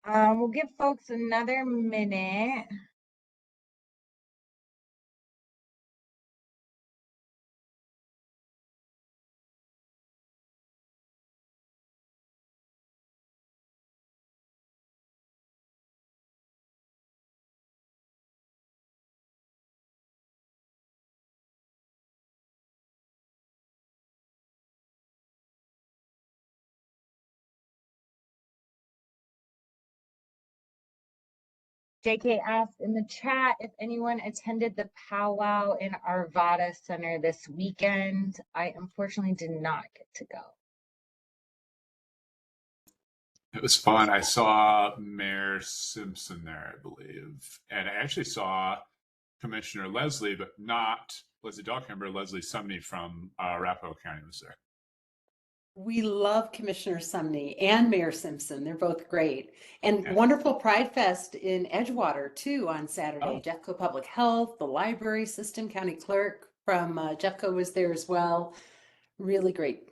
We'll give folks another minute. JK asked in the chat if anyone attended the powwow in Arvada Center this weekend. I unfortunately did not get to go. It was fun. I saw Mayor Simpson there, I believe. And I actually saw Commissioner Leslie, but not Leslie Dahlkemper. Leslie Sumney from Arapahoe County was there. We love Commissioner Sumney and Mayor Simpson. They're both great. And wonderful Pride Fest in Edgewater, too, on Saturday. Jeffco Public Health, the library system, county clerk from Jeffco was there as well. Really great.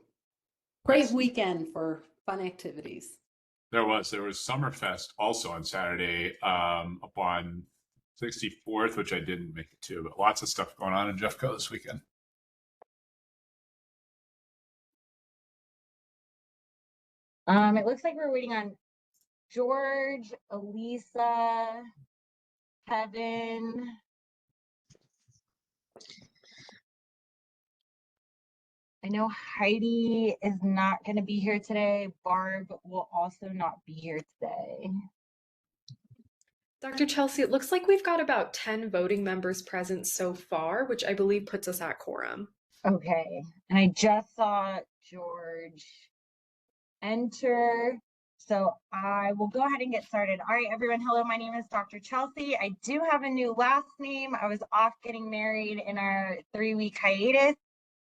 Great weekend for fun activities. There was Summerfest also on Saturday up on 64th, which I didn't make it to, but lots of stuff going on in Jeffco this weekend. It looks like we're waiting on George, Elisa, Kevin. I know Heidi is not going to be here today. Barb will also not be here today. Dr. Chelsea, it looks like we've got about 10 voting members present so far, which I believe puts us at quorum. Okay, and I just saw George enter, so I will go ahead and get started. All right, everyone. Hello, my name is Dr. Chelsea. I do have a new last name. I was off getting married in our 3-week hiatus.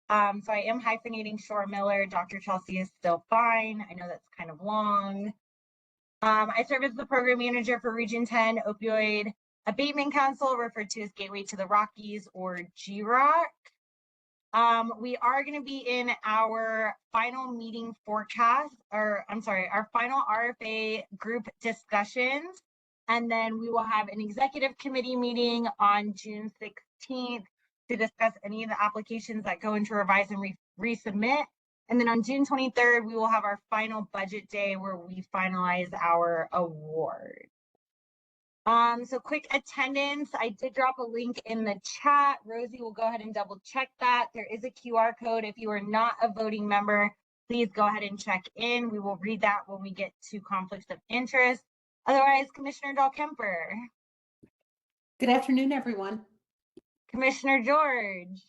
So I am hyphenating Shore Miller. Dr. Chelsea is still fine. I know that's kind of long. I serve as the program manager for Region 10 Opioid Abatement Council, referred to as Gateway to the Rockies, or GROC. We are going to be in our final meeting forecast, or I'm sorry, our final RFA group discussions. And then we will have an executive committee meeting on June 16th to discuss any of the applications that go into revise and resubmit. And then on June 23rd, we will have our final budget day where we finalize our award. So quick attendance, I did drop a link in the chat. Rosie will go ahead and double check that. There is a QR code. If you are not a voting member, please go ahead and check in. We will read that when we get to conflicts of interest. Otherwise, Commissioner Dahlkemper. Good afternoon, everyone. Commissioner George.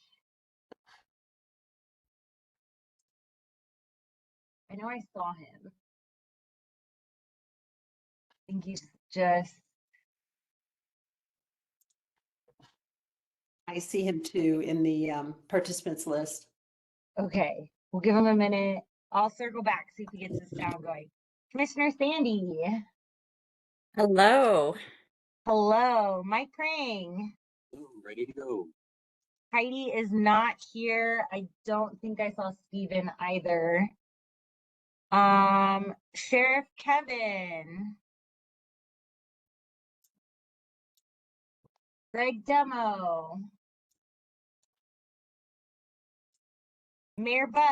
I know I saw him. I think he's just... I see him too in the participants list. Okay, we'll give him a minute. I'll circle back, see if he gets his sound going. Commissioner Sandy. Hello. Hello, Mike Prang. Ready to go. Heidi is not here. I don't think I saw Steven either. Sheriff Kevin. Greg Demo. Mayor Bud.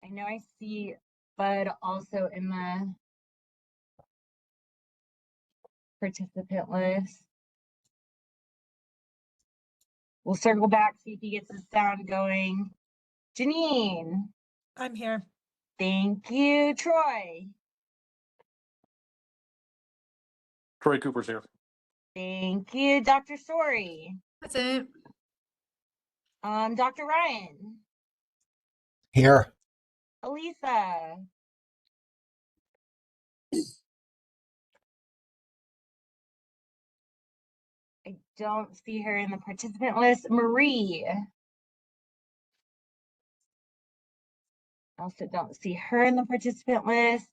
I know I see Bud also in the participant list. We'll circle back, see if he gets his sound going. Janine. I'm here. Thank you, Troy. Troy Cooper's here. Thank you, Dr. Story. That's it. Dr. Ryan. Here. Elisa. I don't see her in the participant list. Marie. Also don't see her in the participant list.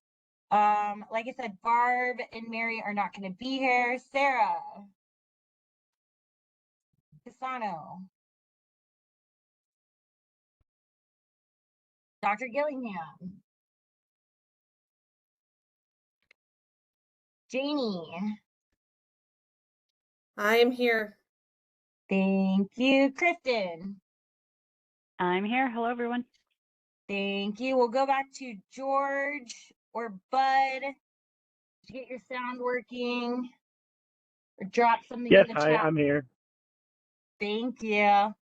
Like I said, Barb and Mary are not going to be here. Sarah. Pisano. Dr. Gillingham. Janie. I am here. Thank you. Kristen. I'm here. Hello, everyone. Thank you. We'll go back to George or Bud. Did you get your sound working? Or drop something Yes, in the hi, chat? I'm here. Thank you.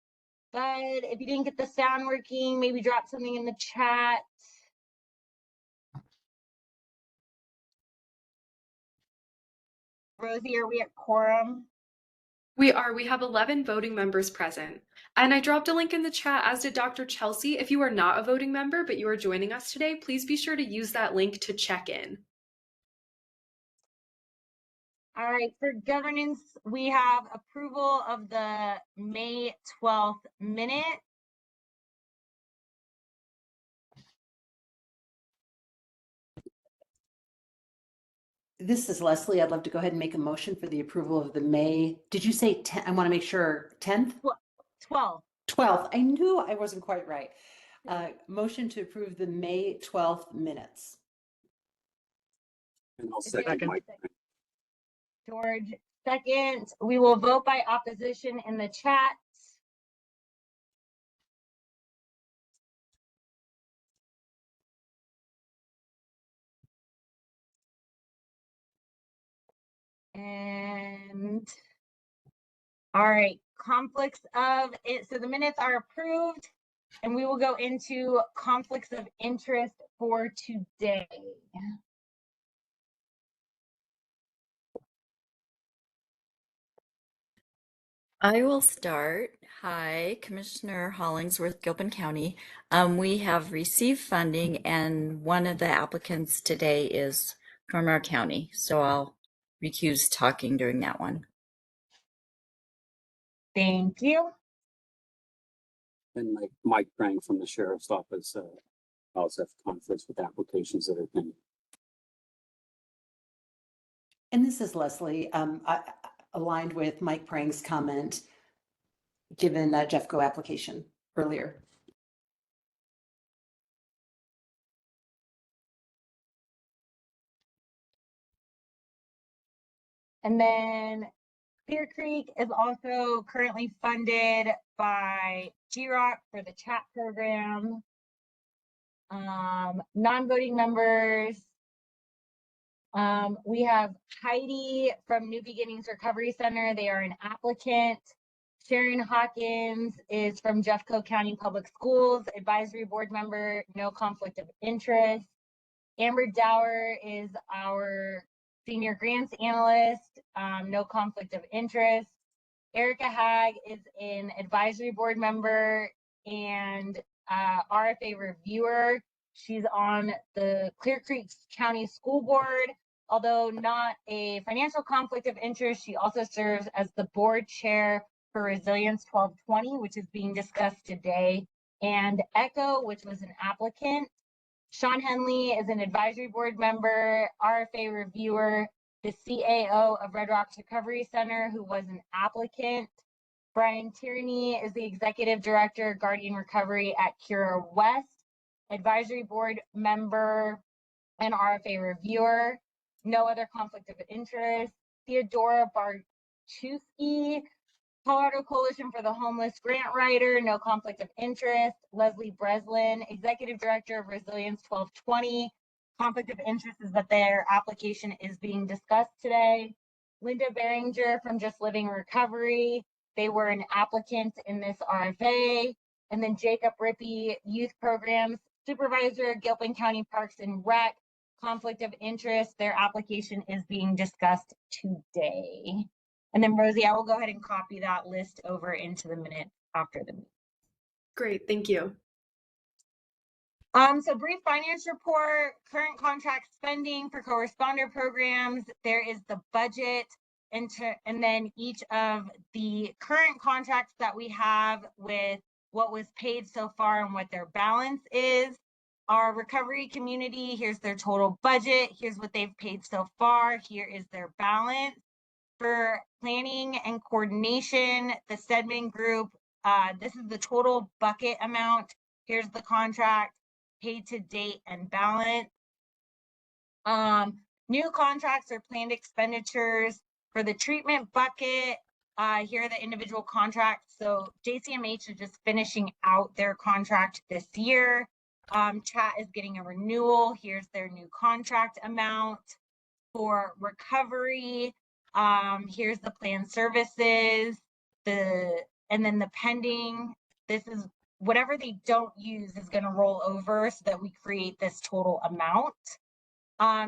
Bud, if you didn't get the sound working, maybe drop something in the chat. Rosie, are we at quorum? We are. We have 11 voting members present. And I dropped a link in the chat, as did Dr. Chelsea. If you are not a voting member, but you are joining us today, please be sure to use that link to check in. All right, for governance, we have approval of the May 12th minute. This is Leslie. I'd love to go ahead and make a motion for the approval of the May. Did you say 10? I want to make sure 10th? 12th. 12th. I knew I wasn't quite right. Motion to approve the May 12th minutes. And I'll Is there a second Mike. George, second. We will vote by opposition in the chat. And all right, conflicts of it. So the minutes are approved, and we will go into conflicts of interest for today. I will start. Hi, Commissioner Hollingsworth, Gilpin County. We have received funding, and one of the applicants today is from our county, so I'll recuse talking during that one. Thank you. And Mike Prang from the Sheriff's Office also have conflicts with applications that are pending. And this is Leslie. I aligned with Mike Prang's comment given Jeffco application earlier. And then Clear Creek is also currently funded by GROC for the chat program. Non-voting members. We have Heidi from New Beginnings Recovery Center. They are an applicant. Sharon Hawkins is from Jeffco County Public Schools, advisory board member, no conflict of interest. Amber Dower is our senior grants analyst, no conflict of interest. Erica Hag is an advisory board member and RFA reviewer. She's on the Clear Creek County School Board. Although not a financial conflict of interest, she also serves as the board chair for Resilience 1220, which is being discussed today, and ECHO, which was an applicant. Sean Henley is an advisory board member, RFA reviewer, the CAO of Red Rocks Recovery Center, who was an applicant. Brian Tierney is the executive director, Guardian Recovery at Cura West, advisory board member and RFA reviewer. No other conflict of interest. Theodora Barchewski, Colorado Coalition for the Homeless grant writer, no conflict of interest. Leslie Breslin, executive director of Resilience 1220. Conflict of interest is that their application is being discussed today. Linda Beringer from Just Living Recovery. They were an applicant in this RFA. And then Jacob Rippey, youth programs supervisor, Gilpin County Parks and Rec. Conflict of interest, their application is being discussed today. And then Rosie, I will go ahead and copy that list over into the minute after the meeting. Great, thank you. So brief finance report, current contract spending for co-responder programs. There is the budget and then each of the current contracts that we have with what was paid so far and what their balance is. Our recovery community, here's their total budget. Here's what they've paid so far. Here is their balance. For planning and coordination, the Stedman Group, this is the total bucket amount. Here's the contract. paid to date and balance. New contracts or planned expenditures for the treatment bucket. Here are the individual contracts. So JCMH is just finishing out their contract this year. Chat is getting a renewal. Here's their new contract amount. For recovery, here's the planned services, and then the pending. This is whatever they don't use is going to roll over so that we create this total amount.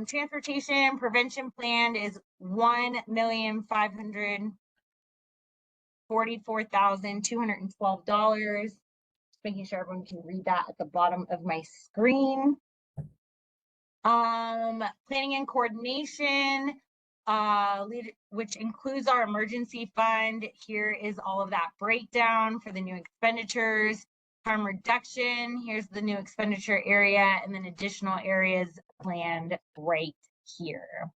Transportation prevention plan is $1,544,212. Just making sure everyone can read that at the bottom of my screen. Planning and coordination, which includes our emergency fund. Here is all of that breakdown for the new expenditures. Harm reduction, here's the new expenditure area, and then additional areas planned right here.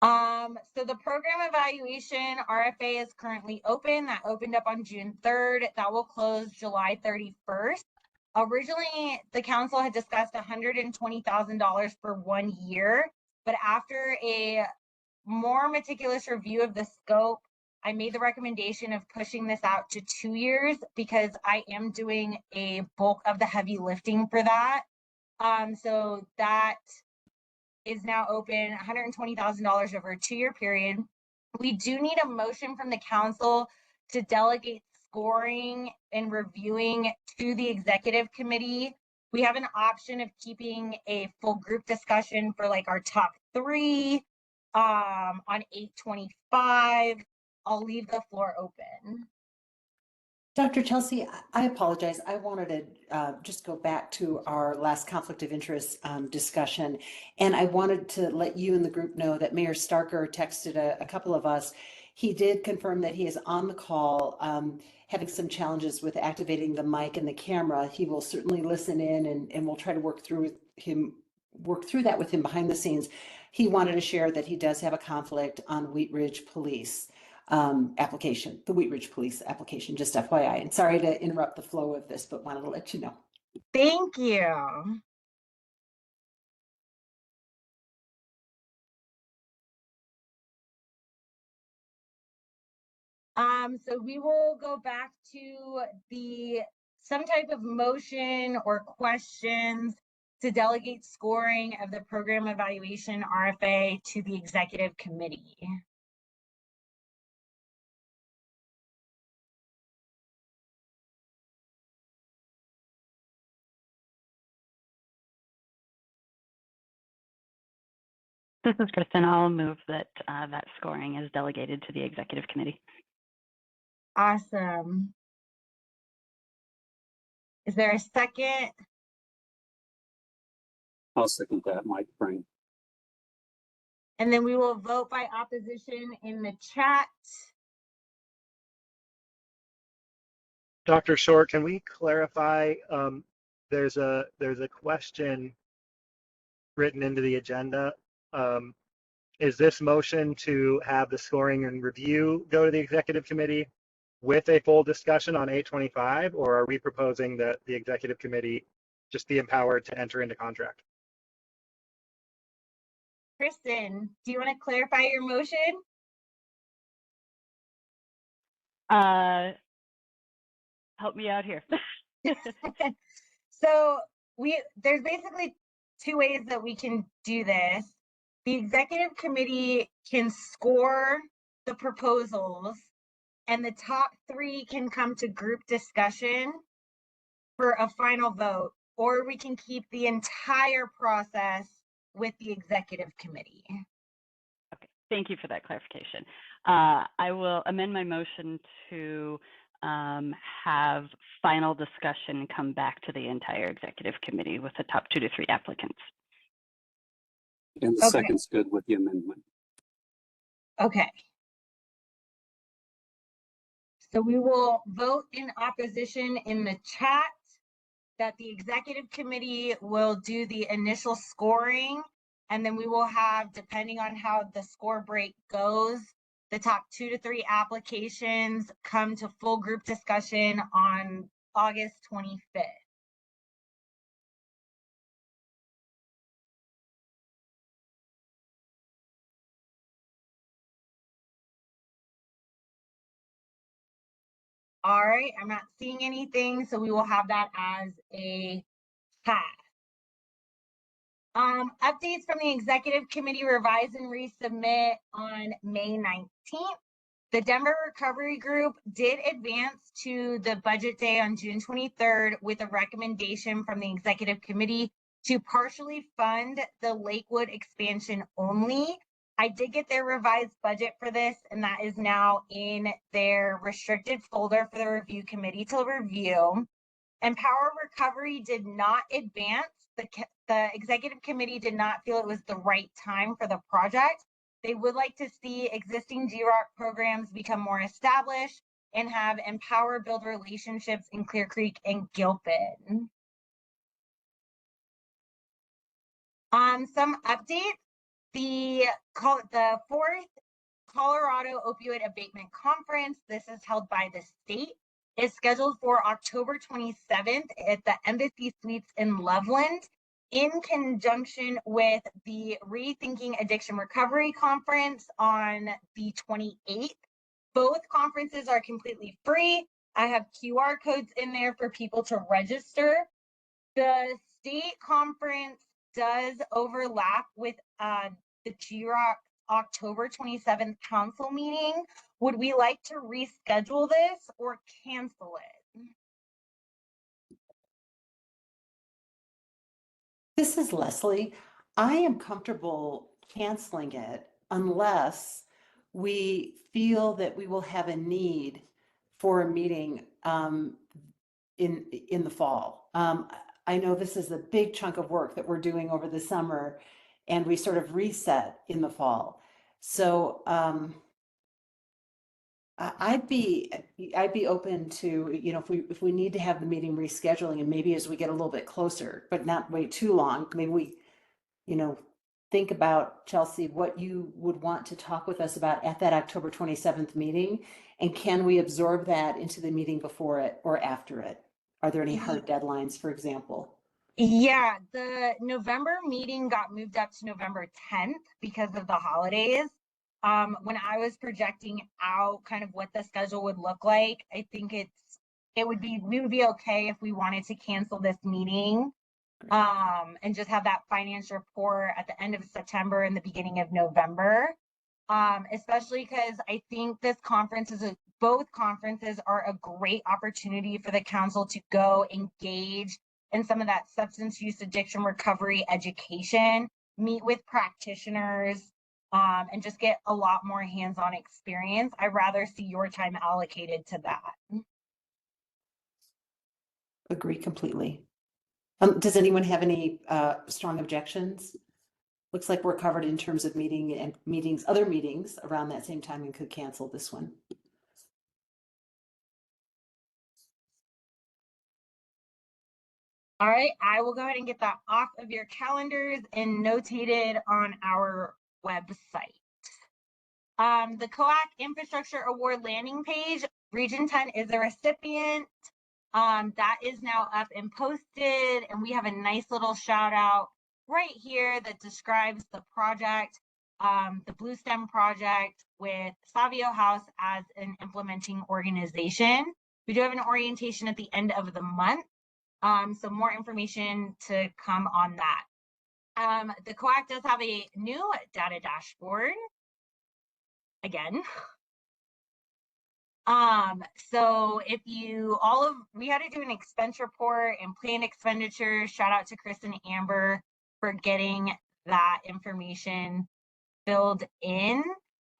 So the program evaluation RFA is currently open. That opened up on June 3rd. That will close July 31st. Originally, the council had discussed $120,000 for 1 year, but after a more meticulous review of the scope, I made the recommendation of pushing this out to 2 years because I am doing a bulk of the heavy lifting for that. So that is now open, $120,000 over a 2-year period. We do need a motion from the council to delegate scoring and reviewing to the executive committee. We have an option of keeping a full group discussion for like our top 3 on 8/25. I'll leave the floor open. Dr. Chelsea, I apologize. I wanted to just go back to our last conflict of interest discussion. And I wanted to let you and the group know that Mayor Starker texted a couple of us. He did confirm that he is on the call, having some challenges with activating the mic and the camera. He will certainly listen in and we'll try to work through that with him behind the scenes. He wanted to share that he does have a conflict on Wheat Ridge Police application, the Wheat Ridge Police application, just FYI. And sorry to interrupt the flow of this, but wanted to let you know. Thank you. So we will go back to some type of motion or questions to delegate scoring of the program evaluation RFA to the executive committee. This is Kristen. I'll move that that scoring is delegated to the executive committee. Awesome. Is there a second? I'll second that, Mike Brink. And then we will vote by opposition in the chat. Dr. Short, can we clarify? There's a question written into the agenda. Is this motion to have the scoring and review go to the executive committee with a full discussion on 8/25, or are we proposing that the executive committee just be empowered to enter into contract? Kristen, do you want to clarify your motion? Help me out here. So there's basically 2 ways that we can do this. The executive committee can score the proposals and the top 3 can come to group discussion for a final vote, or we can keep the entire process with the executive committee. Okay, thank you for that clarification. I will amend my motion to have final discussion come back to the entire executive committee with the top 2 to 3 applicants. And the second's good with the amendment. Okay. So we will vote in opposition in the chat that the executive committee will do the initial scoring, and then we will have, depending on how the score break goes, the top 2 to 3 applications come to full group discussion on August 25th. All right, I'm not seeing anything, so we will have that as a pass. Updates from the executive committee, revise and resubmit on May 19th. The Denver Recovery Group did advance to the budget day on June 23rd with a recommendation from the executive committee to partially fund the Lakewood expansion only. I did get their revised budget for this, and that is now in their restricted folder for the review committee to review. Empower Recovery did not advance. The executive committee did not feel it was the right time for the project. They would like to see existing GROC programs become more established and have Empower build relationships in Clear Creek and Gilpin. Some updates. The fourth Colorado Opioid Abatement Conference, this is held by the state, is scheduled for October 27th at the Embassy Suites in Loveland, in conjunction with the Rethinking Addiction Recovery Conference on the 28th. Both conferences are completely free. I have QR codes in there for people to register. The state conference does overlap with the GROC October 27th council meeting. Would we like to reschedule this or cancel it? This is Leslie. I am comfortable canceling it unless we feel that we will have a need for a meeting in the fall. I know this is a big chunk of work that we're doing over the summer, and we sort of reset in the fall. So I'd be open to, you know, if we need to have the meeting rescheduling, and maybe as we get a little bit closer, but not wait too long, maybe we, you know, think about, Chelsea, what you would want to talk with us about at that October 27th meeting, and can we absorb that into the meeting before it or after it? Are there any hard deadlines, for example? Yeah, the November meeting got moved up to November 10th because of the holidays. When I was projecting out kind of what the schedule would look like, I think we would be okay if we wanted to cancel this meeting and just have that finance report at the end of September and the beginning of November. Especially because I think both conferences are a great opportunity for the council to go engage in some of that substance use addiction recovery education, meet with practitioners, and just get a lot more hands-on experience. I'd rather see your time allocated to that. Agree completely. Does anyone have any strong objections? Looks like we're covered in terms of other meetings around that same time, and could cancel this one. All right, I will go ahead and get that off of your calendars and notated on our website. The COAC Infrastructure Award landing page, Region 10 is a recipient. That is now up and posted, and we have a nice little shout out right here that describes the project, the Blue STEM project with Savio House as an implementing organization. We do have an orientation at the end of the month. So more information to come on that. The COAC does have a new data dashboard again. So if we had to do an expense report and planned expenditures. Shout out to Chris and Amber for getting that information filled in.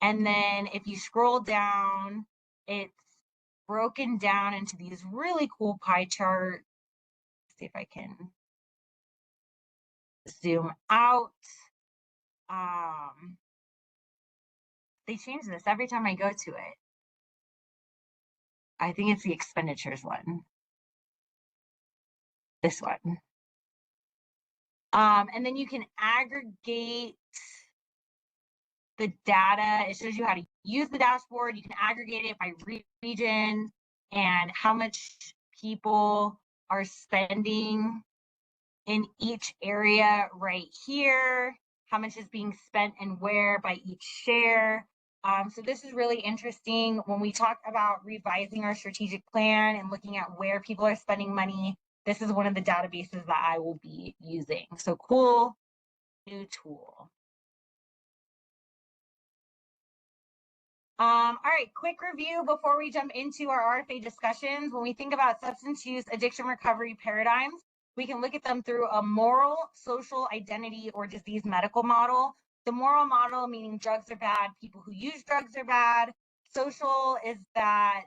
And then if you scroll down, it's broken down into these really cool pie charts. See if I can zoom out. They change this every time I go to it. I think it's the expenditures one. This one. And then you can aggregate the data. It shows you how to use the dashboard. You can aggregate it by region and how much people are spending in each area right here, how much is being spent and where by each share. So this is really interesting when we talk about revising our strategic plan and looking at where people are spending money. This is one of the databases that I will be using. So cool new tool. All right, quick review before we jump into our RFA discussions. When we think about substance use addiction recovery paradigms, we can look at them through a moral, social, identity, or disease medical model. The moral model meaning drugs are bad, people who use drugs are bad. Social is that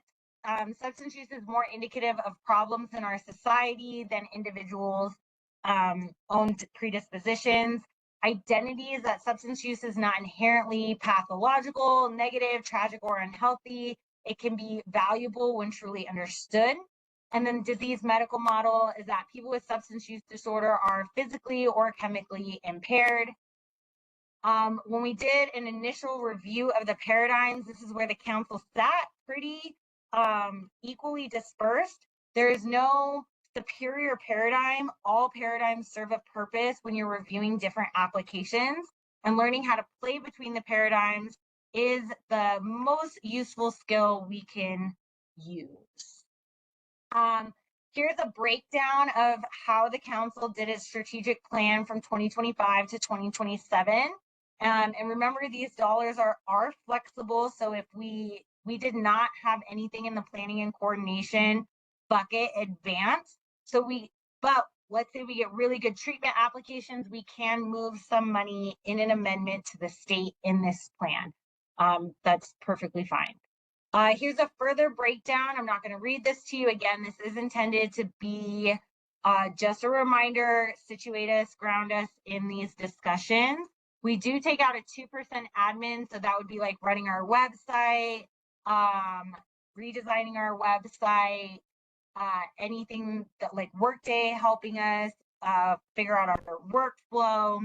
substance use is more indicative of problems in our society than individuals' own predispositions. Identity is that substance use is not inherently pathological, negative, tragic, or unhealthy. It can be valuable when truly understood. And then disease medical model is that people with substance use disorder are physically or chemically impaired. When we did an initial review of the paradigms, this is where the council sat pretty equally dispersed. There is no superior paradigm. All paradigms serve a purpose when you're reviewing different applications, and learning how to play between the paradigms is the most useful skill we can use. Here's a breakdown of how the council did its strategic plan from 2025 to 2027. And remember, these dollars are flexible. So if we did not have anything in the planning and coordination bucket advance. But let's say we get really good treatment applications, we can move some money in an amendment to the state in this plan. That's perfectly fine. Here's a further breakdown. I'm not going to read this to you. Again, this is intended to be just a reminder, situate us, ground us in these discussions. We do take out a 2% admin, so that would be like running our website, redesigning our website, anything that like Workday helping us figure out our workflow.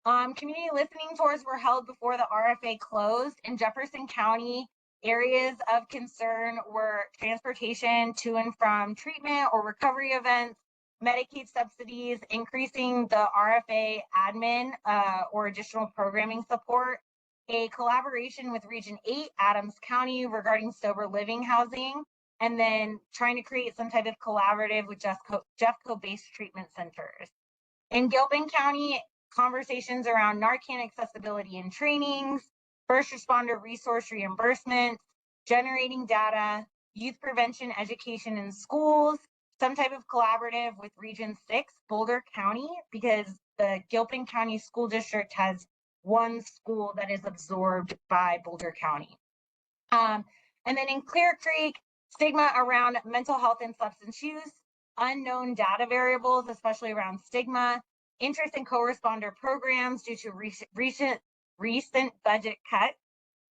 Community listening tours were held before the RFA closed. In Jefferson County, areas of concern were transportation to and from treatment or recovery events, Medicaid subsidies, increasing the RFA admin or additional programming support, a collaboration with Region 8, Adams County regarding sober living housing, and then trying to create some type of collaborative with Jeffco-based treatment centers. In Gilpin County, conversations around Narcan accessibility and trainings, first responder resource reimbursements, generating data, youth prevention education in schools, some type of collaborative with Region 6, Boulder County, because the Gilpin County School District has one school that is absorbed by Boulder County. And then in Clear Creek, stigma around mental health and substance use, unknown data variables, especially around stigma, interest in co-responder programs due to recent budget cuts,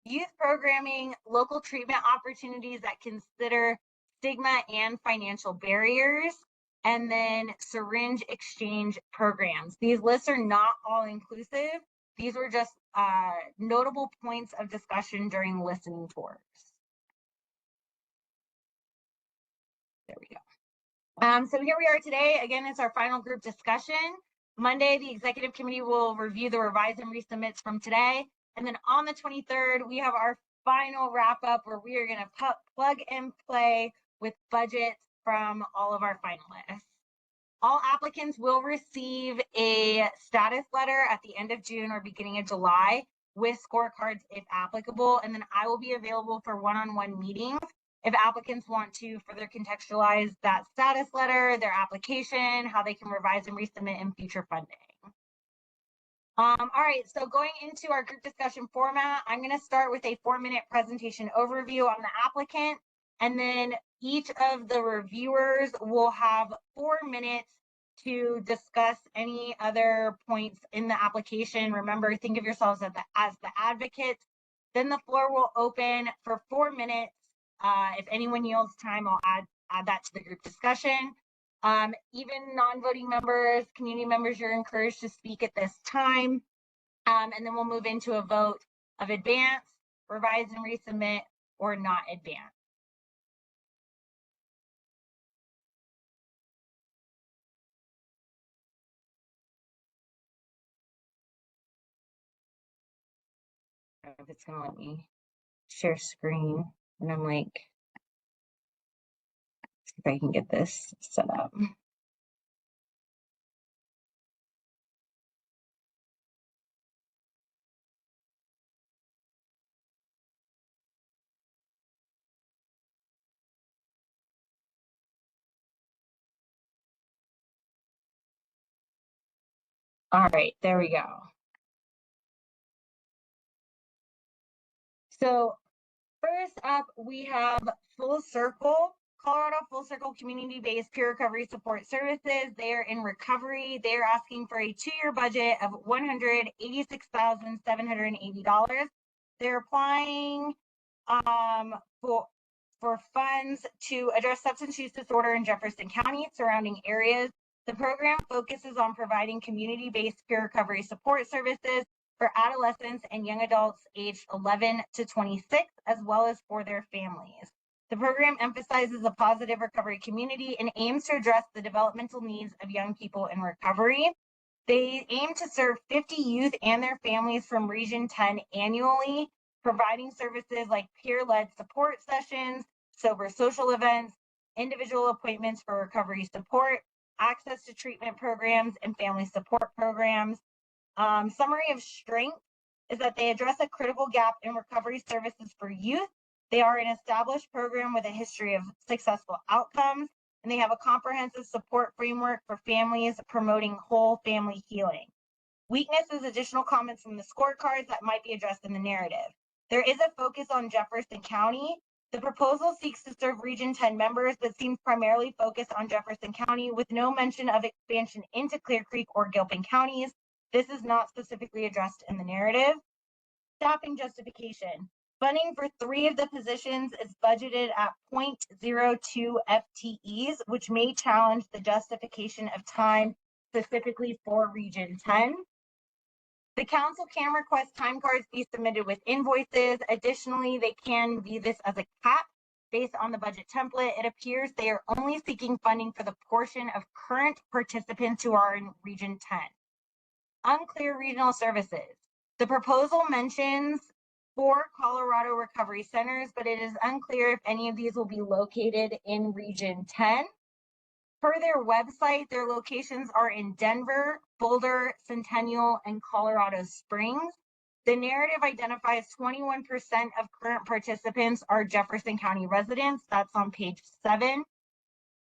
youth programming, local treatment opportunities that consider stigma and financial barriers, and then syringe exchange programs. These lists are not all inclusive. These were just notable points of discussion during listening tours. There we go. So here we are today. Again, it's our final group discussion. Monday, the executive committee will review the revised and resubmits from today. And then on the 23rd, we have our final wrap up where we are going to plug and play with budgets from all of our finalists. All applicants will receive a status letter at the end of June or beginning of July with scorecards if applicable. And then I will be available for one-on-one meetings if applicants want to further contextualize that status letter, their application, how they can revise and resubmit in future funding. All right, so going into our group discussion format, I'm going to start with a 4-minute presentation overview on the applicant, and then each of the reviewers will have 4 minutes to discuss any other points in the application. Remember, think of yourselves as the advocates. Then the floor will open for 4 minutes. If anyone yields time, I'll add that to the group discussion. Even non-voting members, community members, you're encouraged to speak at this time. And then we'll move into a vote of advance, revise and resubmit, or not advance. if it's gonna let me share screen. And I'm like, see if I can get this set up. All right, there we go. So first up, we have Full Circle, Colorado Full Circle Community-Based Peer Recovery Support Services. They are in recovery. They are asking for a 2-year budget of $186,780. They're applying for funds to address substance use disorder in Jefferson County, surrounding areas. The program focuses on providing community-based peer recovery support services for adolescents and young adults aged 11 to 26, as well as for their families. The program emphasizes a positive recovery community and aims to address the developmental needs of young people in recovery. They aim to serve 50 youth and their families from Region 10 annually, providing services like peer-led support sessions, sober social events, individual appointments for recovery support, access to treatment programs, and family support programs. Summary of strength is that they address a critical gap in recovery services for youth. They are an established program with a history of successful outcomes, and they have a comprehensive support framework for families promoting whole family healing. Weakness is additional comments from the scorecards that might be addressed in the narrative. There is a focus on Jefferson County. The proposal seeks to serve Region 10 members, but seems primarily focused on Jefferson County with no mention of expansion into Clear Creek or Gilpin counties. This is not specifically addressed in the narrative. Staffing justification. Funding for 3 of the positions is budgeted at 0.02 FTEs, which may challenge the justification of time specifically for Region 10. The council can request time cards be submitted with invoices. Additionally, they can view this as a cap based on the budget template. It appears they are only seeking funding for the portion of current participants who are in Region 10. Unclear regional services. The proposal mentions 4 Colorado recovery centers, but it is unclear if any of these will be located in Region 10. Per their website, their locations are in Denver, Boulder, Centennial, and Colorado Springs. The narrative identifies 21% of current participants are Jefferson County residents. That's on page 7.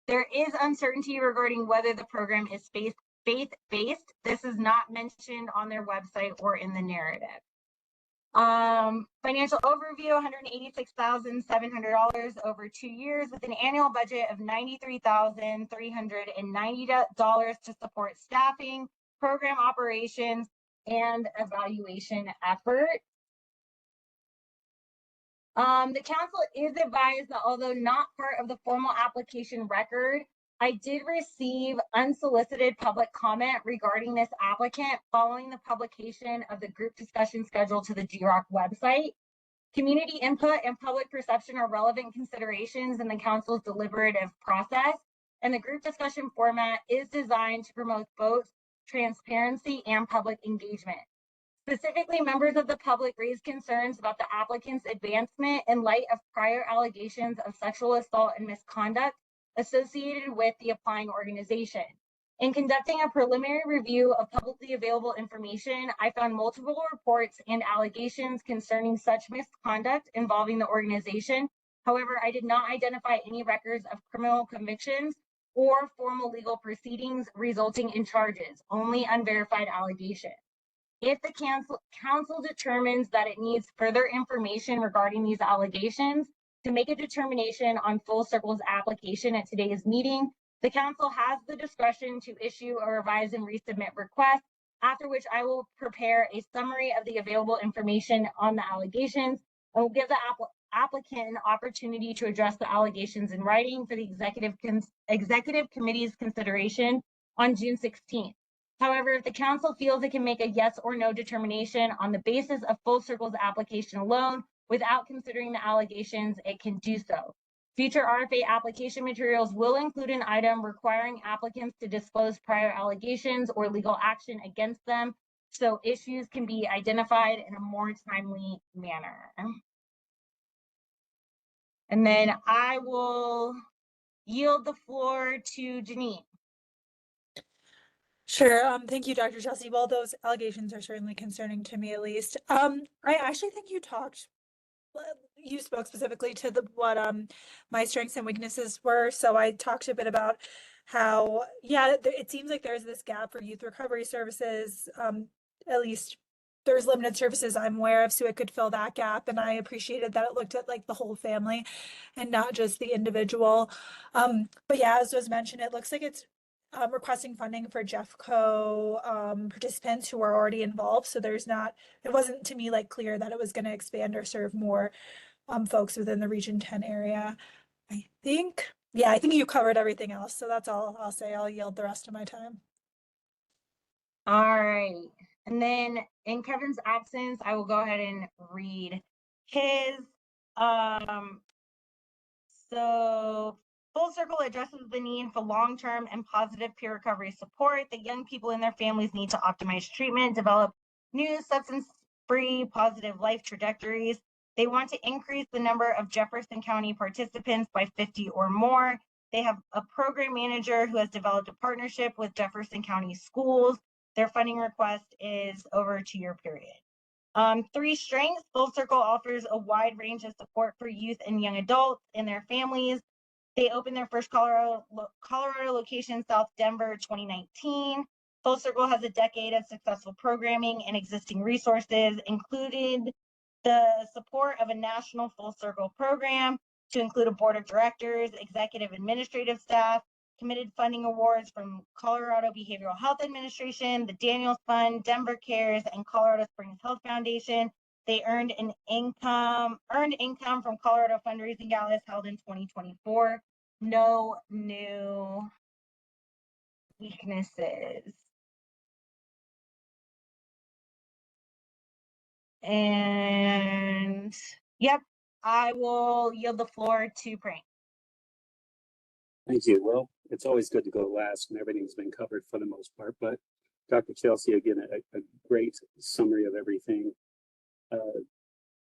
There is uncertainty regarding whether the program is faith-based. This is not mentioned on their website or in the narrative. Financial overview, $186,700 over 2 years with an annual budget of $93,390 to support staffing, program operations, and evaluation efforts. The council is advised that although not part of the formal application record, I did receive unsolicited public comment regarding this applicant following the publication of the group discussion schedule to the GROC website. Community input and public perception are relevant considerations in the council's deliberative process, and the group discussion format is designed to promote both transparency and public engagement. Specifically, members of the public raised concerns about the applicant's advancement in light of prior allegations of sexual assault and misconduct associated with the applying organization. In conducting a preliminary review of publicly available information, I found multiple reports and allegations concerning such misconduct involving the organization. However, I did not identify any records of criminal convictions or formal legal proceedings resulting in charges, only unverified allegations. If the council determines that it needs further information regarding these allegations to make a determination on Full Circle's application at today's meeting, the council has the discretion to issue a revise and resubmit request, after which I will prepare a summary of the available information on the allegations and will give the applicant an opportunity to address the allegations in writing for the executive committee's consideration on June 16th. However, if the council feels it can make a yes or no determination on the basis of Full Circle's application alone without considering the allegations, it can do so. Future RFA application materials will include an item requiring applicants to disclose prior allegations or legal action against them so issues can be identified in a more timely manner. And then I will yield the floor to Janine. Sure. Thank you, Dr. Chelsea. Well, those allegations are certainly concerning to me, at least. I actually think you spoke specifically to what my strengths and weaknesses were. So I talked a bit about how, yeah, it seems like there's this gap for youth recovery services. At least there's limited services I'm aware of, so it could fill that gap. And I appreciated that it looked at like the whole family and not just the individual. But yeah, as was mentioned, it looks like it's requesting funding for Jeffco participants who are already involved. So it wasn't to me like clear that it was going to expand or serve more folks within the Region 10 area. I think you covered everything else. So that's all I'll say. I'll yield the rest of my time. All right. And then in Kevin's absence, I will go ahead and read his. So Full Circle addresses the need for long-term and positive peer recovery support that young people and their families need to optimize treatment, develop new substance-free positive life trajectories. They want to increase the number of Jefferson County participants by 50 or more. They have a program manager who has developed a partnership with Jefferson County schools. Their funding request is over a 2-year period. 3 strengths. Full Circle offers a wide range of support for youth and young adults and their families. They opened their first Colorado location, South Denver, 2019. Full Circle has a decade of successful programming and existing resources, included the support of a national Full Circle program to include a board of directors, executive administrative staff, committed funding awards from Colorado Behavioral Health Administration, the Daniels Fund, Denver Cares, and Colorado Springs Health Foundation. They earned income from Colorado fundraising galas held in 2024. No new weaknesses. And yep, I will yield the floor to Prank. Thank you. Well, it's always good to go last and everything's been covered for the most part, but Dr. Chelsea, again, a great summary of everything.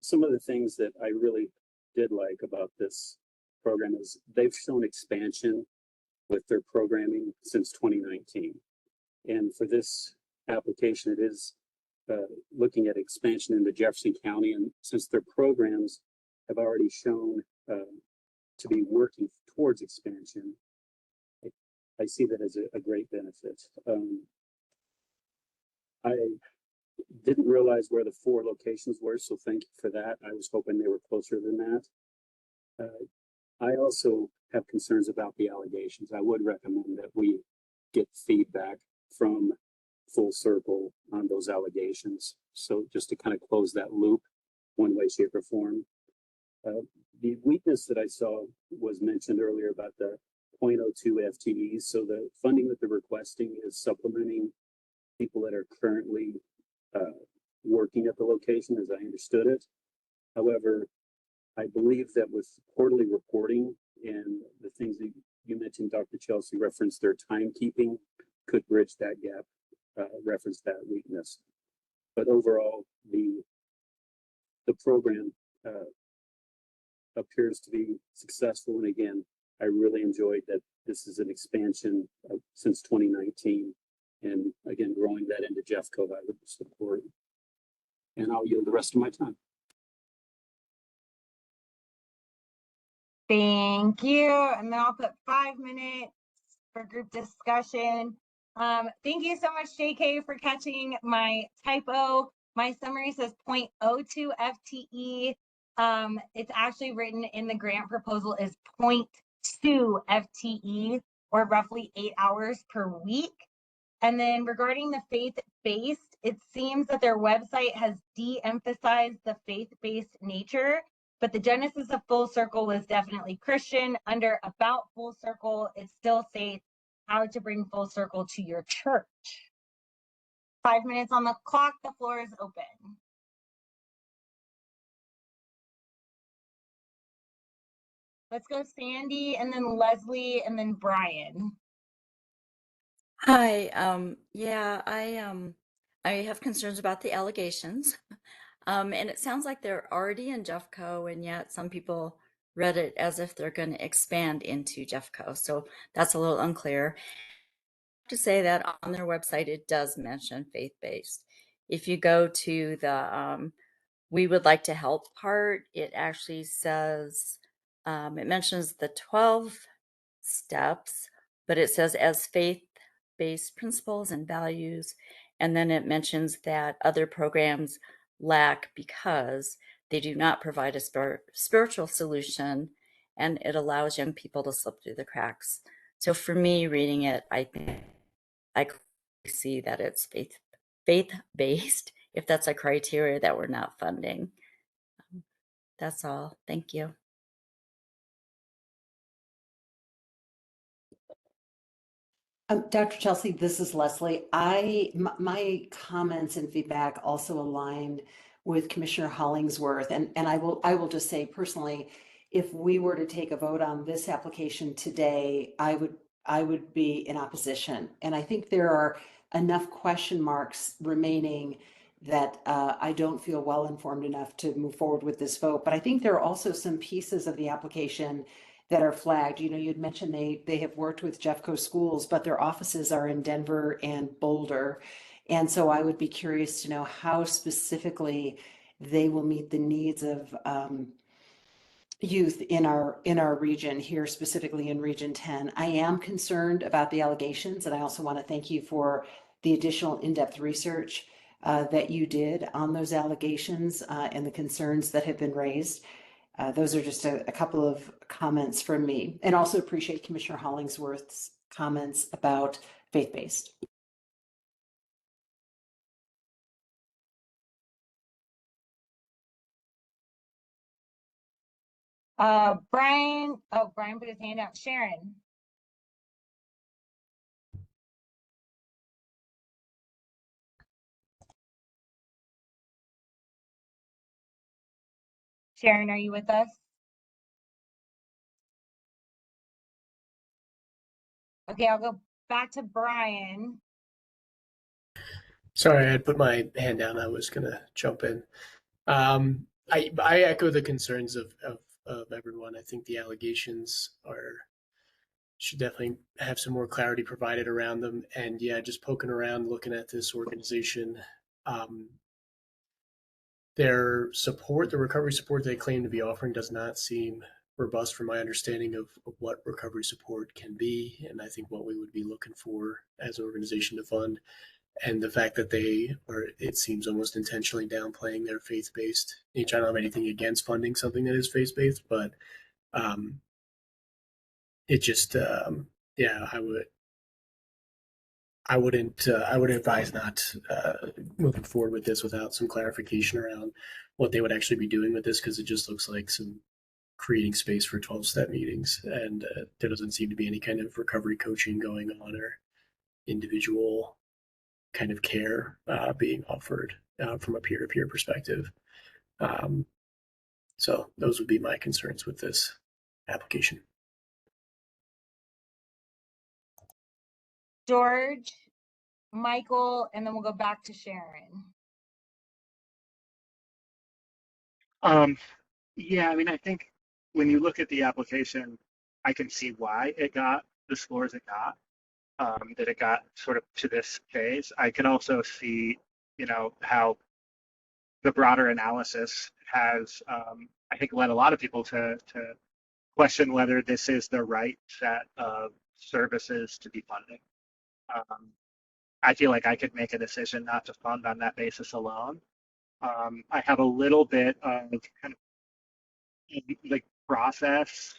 Some of the things that I really did like about this program is they've shown expansion with their programming since 2019. And for this application, it is looking at expansion into Jefferson County. And since their programs have already shown to be working towards expansion, I see that as a great benefit. I didn't realize where the 4 locations were, so thank you for that. I was hoping they were closer than that. I also have concerns about the allegations. I would recommend that we get feedback from Full Circle on those allegations. So just to kind of close that loop one way, shape, or form. The weakness that I saw was mentioned earlier about the 0.02 FTEs. So the funding that they're requesting is supplementing people that are currently working at the location, as I understood it. However, I believe that with quarterly reporting and the things that you mentioned, Dr. Chelsea referenced their timekeeping, could bridge that gap, reference that weakness. But overall, the program appears to be successful. And again, I really enjoyed that this is an expansion since 2019. And again, growing that into Jeffco, I would support. And I'll yield the rest of my time. Thank you. And then I'll put 5 minutes for group discussion. Thank you so much, JK, for catching my typo. My summary says 0.02 FTE. It's actually written in the grant proposal as 0.2 FTE, or roughly 8 hours per week. And then regarding the faith-based, it seems that their website has de-emphasized the faith-based nature, but the genesis of Full Circle was definitely Christian. Under About Full Circle, it still states how to bring Full Circle to your church. 5 minutes on the clock, the floor is open. Let's go Sandy, and then Leslie, and then Brian. Hi, yeah, I have concerns about the allegations. And it sounds like they're already in Jeffco, and yet some people read it as if they're going to expand into Jeffco. So that's a little unclear. To say that on their website, it does mention faith-based. If you go to the we would like to help part, it actually says, it mentions the 12 steps, but it says as faith-based principles and values. And then it mentions that other programs lack because they do not provide a spiritual solution, and it allows young people to slip through the cracks. So for me, reading it, I see that it's faith-based, if that's a criteria that we're not funding. That's all. Thank you. Dr. Chelsea, this is Leslie. My comments and feedback also aligned with Commissioner Hollingsworth, and I will just say personally, if we were to take a vote on this application today, I would be in opposition. And I think there are enough question marks remaining that I don't feel well informed enough to move forward with this vote. But I think there are also some pieces of the application that are flagged. You know, you'd mentioned they have worked with Jeffco schools, but their offices are in Denver and Boulder. And so I would be curious to know how specifically they will meet the needs of youth in our region here, specifically in Region 10. I am concerned about the allegations, and I also want to thank you for the additional in-depth research that you did on those allegations and the concerns that have been raised. Those are just a couple of comments from me, and also appreciate Commissioner Hollingsworth's comments about faith-based. Brian put his hand out. Sharon. Sharon, are you with us? Okay, I'll go back to Brian. Sorry, I had put my hand down. I was going to jump in. I echo the concerns of everyone. I think the allegations should definitely have some more clarity provided around them. And yeah, just poking around, looking at this organization, their support, the recovery support they claim to be offering does not seem robust from my understanding of what recovery support can be. And I think what we would be looking for as an organization to fund. And the fact that they are, it seems almost intentionally downplaying their faith-based nature. I don't have anything against funding something that is faith-based, but it just, yeah, I would advise not moving forward with this without some clarification around what they would actually be doing with this, because it just looks like some creating space for 12-step meetings, and there doesn't seem to be any kind of recovery coaching going on or individual kind of care being offered from a peer-to-peer perspective. So those would be my concerns with this application. George, Michael, and then we'll go back to Sharon. Yeah, I mean, I think when you look at the application, I can see why it got the scores it got, that it got sort of to this phase. I can also see, you know, how the broader analysis has, I think, led a lot of people to question whether this is the right set of services to be funding. I feel like I could make a decision not to fund on that basis alone. I have a little bit of kind of like process,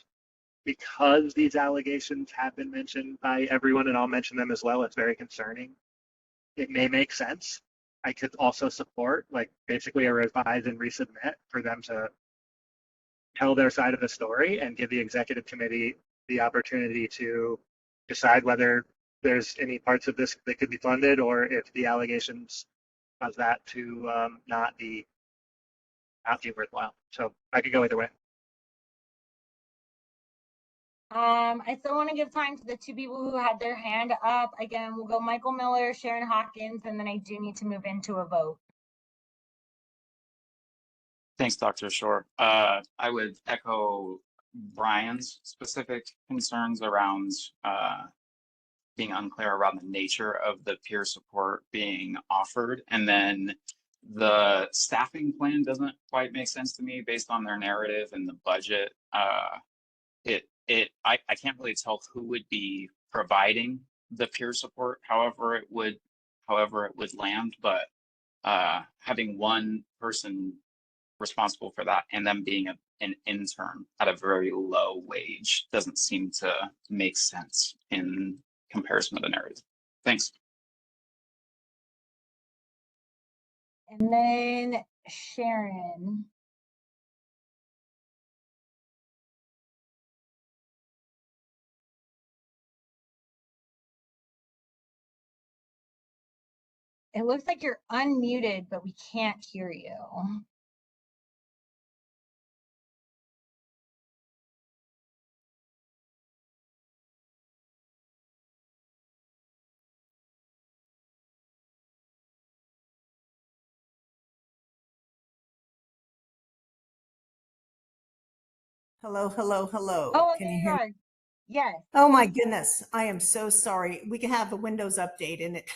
because these allegations have been mentioned by everyone, and I'll mention them as well. It's very concerning. It may make sense. I could also support like basically a revise and resubmit for them to tell their side of the story and give the executive committee the opportunity to decide whether there's any parts of this that could be funded, or if the allegations cause that to not be worthwhile. So I could go either way. I still want to give time to the two people who had their hand up. Again, we'll go Michael Miller, Sharon Hawkins, and then I do need to move into a vote. Thanks, Dr. Short. I would echo Brian's specific concerns around being unclear around the nature of the peer support being offered. And then the staffing plan doesn't quite make sense to me based on their narrative and the budget. I can't really tell who would be providing the peer support, however it would land, but having one person responsible for that and them being an intern at a very low wage doesn't seem to make sense in comparison to the narrative. Thanks. And then Sharon. It looks like you're unmuted, but we can't hear you. Hello, hello, hello. Oh, Can there you you hear me? are. Yes. Oh my goodness, I am so sorry. We can have a Windows update and it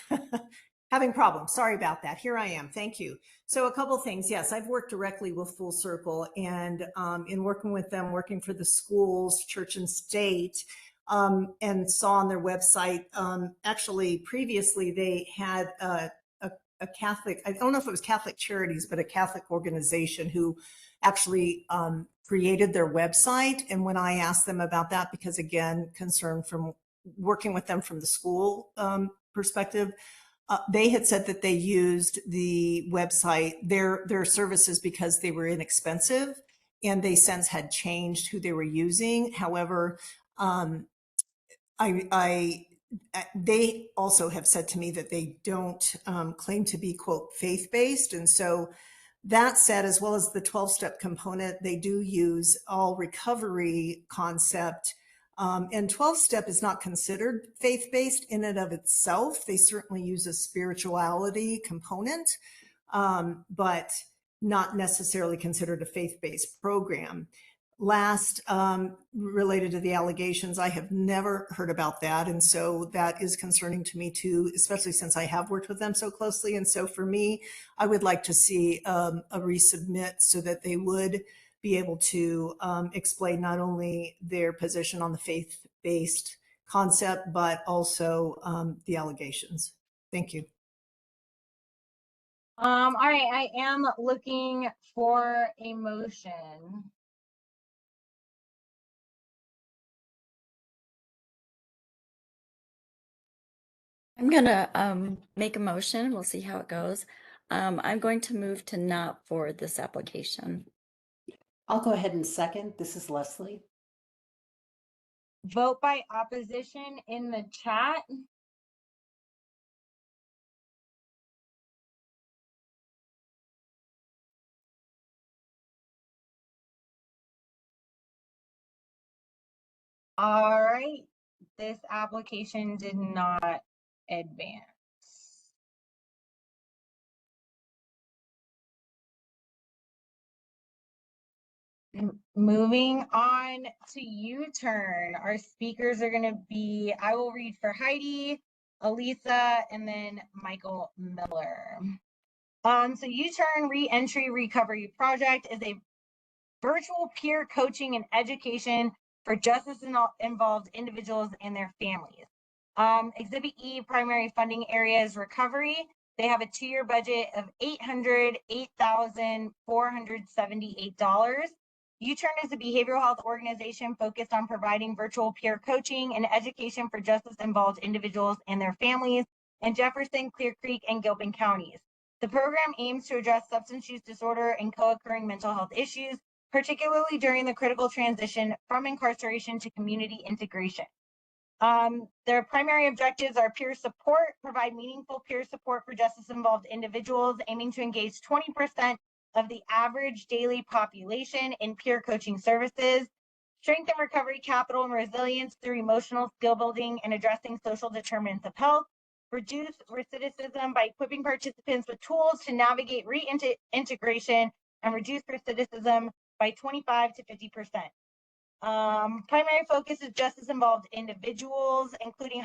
having problems. Sorry about that. Here I am. Thank you. So a couple things. Yes, I've worked directly with Full Circle, and in working with them, working for the schools, church and state, and saw on their website, actually previously they had a Catholic, I don't know if it was Catholic Charities, but a Catholic organization who actually created their website. And when I asked them about that, because again, concern from working with them from the school perspective, they had said that they used the website, their services, because they were inexpensive, and they since had changed who they were using. However, they also have said to me that they don't claim to be, quote, faith-based. And so that said, as well as the 12-step component, they do use all recovery concept. And 12-step is not considered faith-based in and of itself. They certainly use a spirituality component, but not necessarily considered a faith-based program. Last, related to the allegations, I have never heard about that. And so that is concerning to me too, especially since I have worked with them so closely. And so for me, I would like to see a resubmit so that they would be able to explain not only their position on the faith-based concept, but also the allegations. Thank you. All right, I am looking for a motion. I'm gonna make a motion. We'll see how it goes. I'm going to move to not forward this application. I'll go ahead and second. This is Leslie. Vote by opposition in the chat. All right, this application did not advance. Moving on to YouTurn, our speakers are going to be, I will read for Heidi, Elisa, and then Michael Miller. So YouTurn Reentry Recovery Project is a virtual peer coaching and education for justice-involved individuals and their families. Exhibit E primary funding area is recovery. They have a 2-year budget of $808,478. YouTurn is a behavioral health organization focused on providing virtual peer coaching and education for justice-involved individuals and their families in Jefferson, Clear Creek, and Gilpin counties. The program aims to address substance use disorder and co-occurring mental health issues, particularly during the critical transition from incarceration to community integration. Their primary objectives are peer support, provide meaningful peer support for justice-involved individuals, aiming to engage 20% of the average daily population in peer coaching services, Strengthen recovery capital and resilience through emotional skill building and addressing social determinants of health. Reduce recidivism by equipping participants with tools to navigate reintegration and reduce recidivism by 25 to 50%. Primary focus is justice involved individuals, including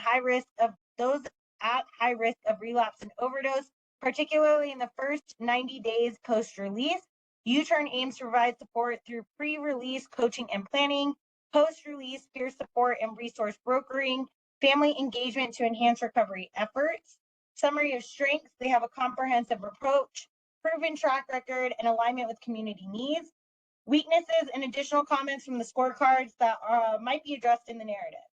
those at high risk of relapse and overdose, particularly in the first 90 days post-release. YouTurn aims to provide support through pre-release coaching and planning, post-release peer support and resource brokering, family engagement to enhance recovery efforts. Summary of strengths: they have a comprehensive approach, proven track record, and alignment with community needs. Weaknesses and additional comments from the scorecards that might be addressed in the narrative.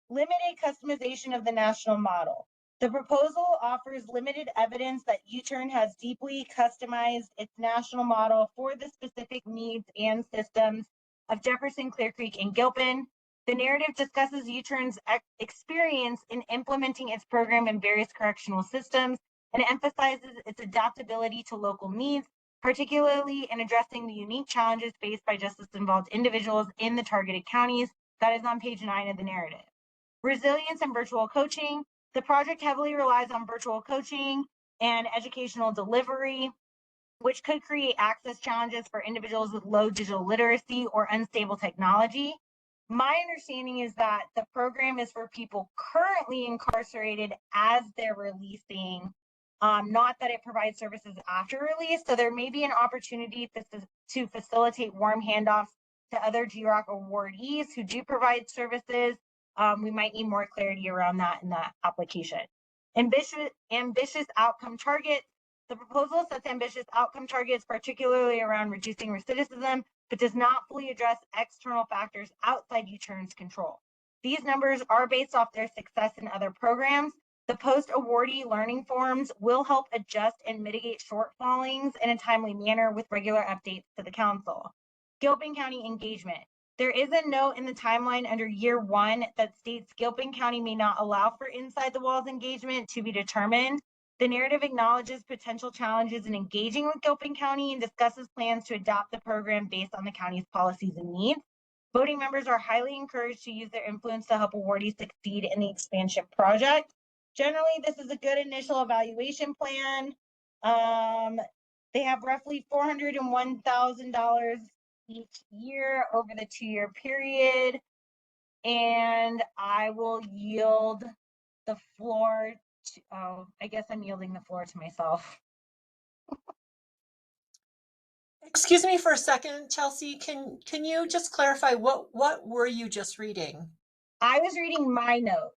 Limited customization of the national model. The proposal offers limited evidence that YouTurn has deeply customized its national model for the specific needs and systems of Jefferson, Clear Creek, and Gilpin. The narrative discusses YouTurn's experience in implementing its program in various correctional systems and emphasizes its adaptability to local needs, particularly in addressing the unique challenges faced by justice-involved individuals in the targeted counties. That is on page 9 of the narrative. Resilience and virtual coaching. The project heavily relies on virtual coaching and educational delivery, which could create access challenges for individuals with low digital literacy or unstable technology. My understanding is that the program is for people currently incarcerated as they're releasing, not that it provides services after release. So there may be an opportunity to facilitate warm handoffs to other GROC awardees who do provide services. We might need more clarity around that in that application. Ambitious outcome targets. The proposal sets ambitious outcome targets, particularly around reducing recidivism, but does not fully address external factors outside YouTurn's control. These numbers are based off their success in other programs. The post-awardee learning forums will help adjust and mitigate shortfallings in a timely manner with regular updates to the council. Gilpin County engagement. There is a note in the timeline under year 1 that states Gilpin County may not allow for inside the walls engagement to be determined. The narrative acknowledges potential challenges in engaging with Gilpin County and discusses plans to adopt the program based on the county's policies and needs. Voting members are highly encouraged to use their influence to help awardees succeed in the expansion project. Generally, this is a good initial evaluation plan. They have roughly $401,000 each year over the 2-year period. And I will yield the floor to, I guess I'm yielding the floor to myself. Excuse me for a second, Chelsea. Can you just clarify what were you just reading? I was reading my notes.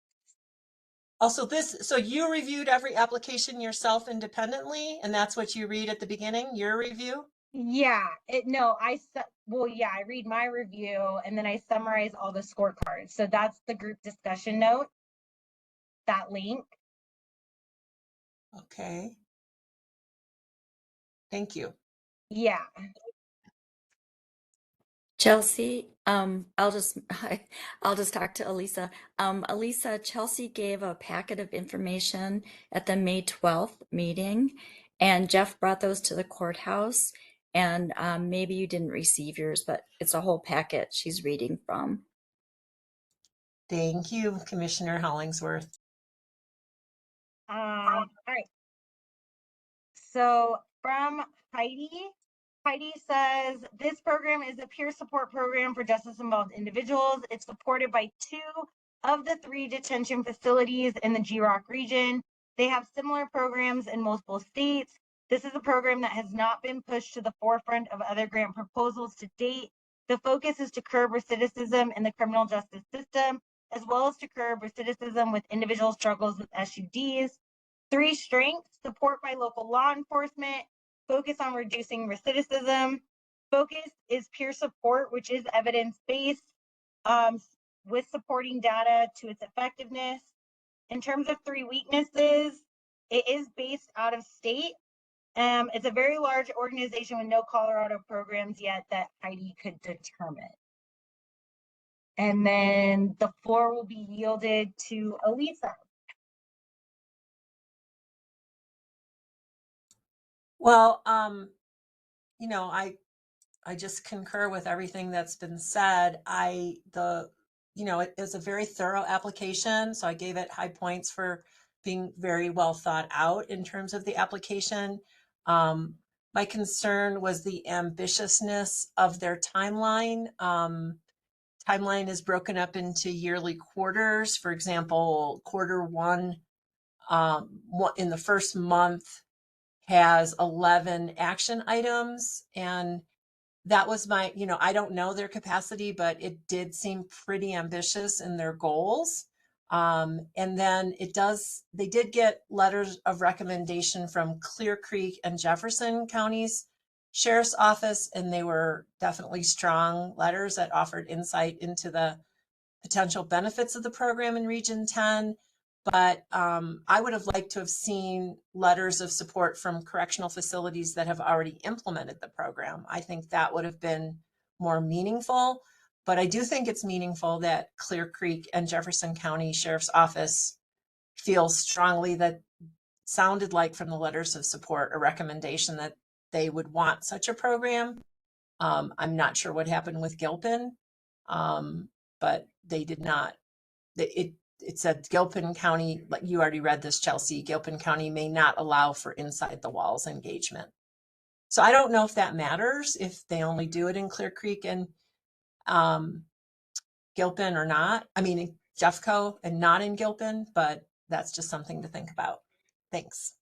Also, so you reviewed every application yourself independently, and that's what you read at the beginning, your review? Yeah, I read my review and then I summarize all the scorecards. So that's the group discussion note, that link. Okay. Thank you. Yeah. Chelsea, I'll just talk to Elisa. Elisa, Chelsea gave a packet of information at the May 12th meeting, and Jeff brought those to the courthouse. And maybe you didn't receive yours, but it's a whole packet she's reading from. Thank you, Commissioner Hollingsworth. All right. So from Heidi says, this program is a peer support program for justice-involved individuals. It's supported by 2 of the 3 detention facilities in the GROC region. They have similar programs in multiple states. This is a program that has not been pushed to the forefront of other grant proposals to date. The focus is to curb recidivism in the criminal justice system, as well as to curb recidivism with individual struggles with SUDs. 3 strengths: support by local law enforcement, focus on reducing recidivism. Focus is peer support, which is evidence-based, with supporting data to its effectiveness. In terms of 3 weaknesses, it is based out of state. It's a very large organization with no Colorado programs yet that Heidi could determine. And then the floor will be yielded to Elisa. Well, you know, just concur with everything that's been said. It is a very thorough application, so I gave it high points for being very well thought out in terms of the application. My concern was the ambitiousness of their timeline. Timeline is broken up into yearly quarters. For example, quarter one in the first month has 11 action items, and that was my, I don't know their capacity, but it did seem pretty ambitious in their goals. And then they did get letters of recommendation from Clear Creek and Jefferson counties sheriff's office, and they were definitely strong letters that offered insight into the potential benefits of the program in Region 10. But I would have liked to have seen letters of support from correctional facilities that have already implemented the program. I think that would have been more meaningful. But I do think it's meaningful that Clear Creek and Jefferson County Sheriff's Office feel strongly that sounded like from the letters of support a recommendation that they would want such a program. I'm not sure what happened with Gilpin, but they did not. It said Gilpin County, like you already read this, Chelsea, Gilpin County may not allow for inside the walls engagement. So I don't know if that matters, if they only do it in Clear Creek and Gilpin or not. I mean, in Jeffco and not in Gilpin, but that's just something to think about. Thanks.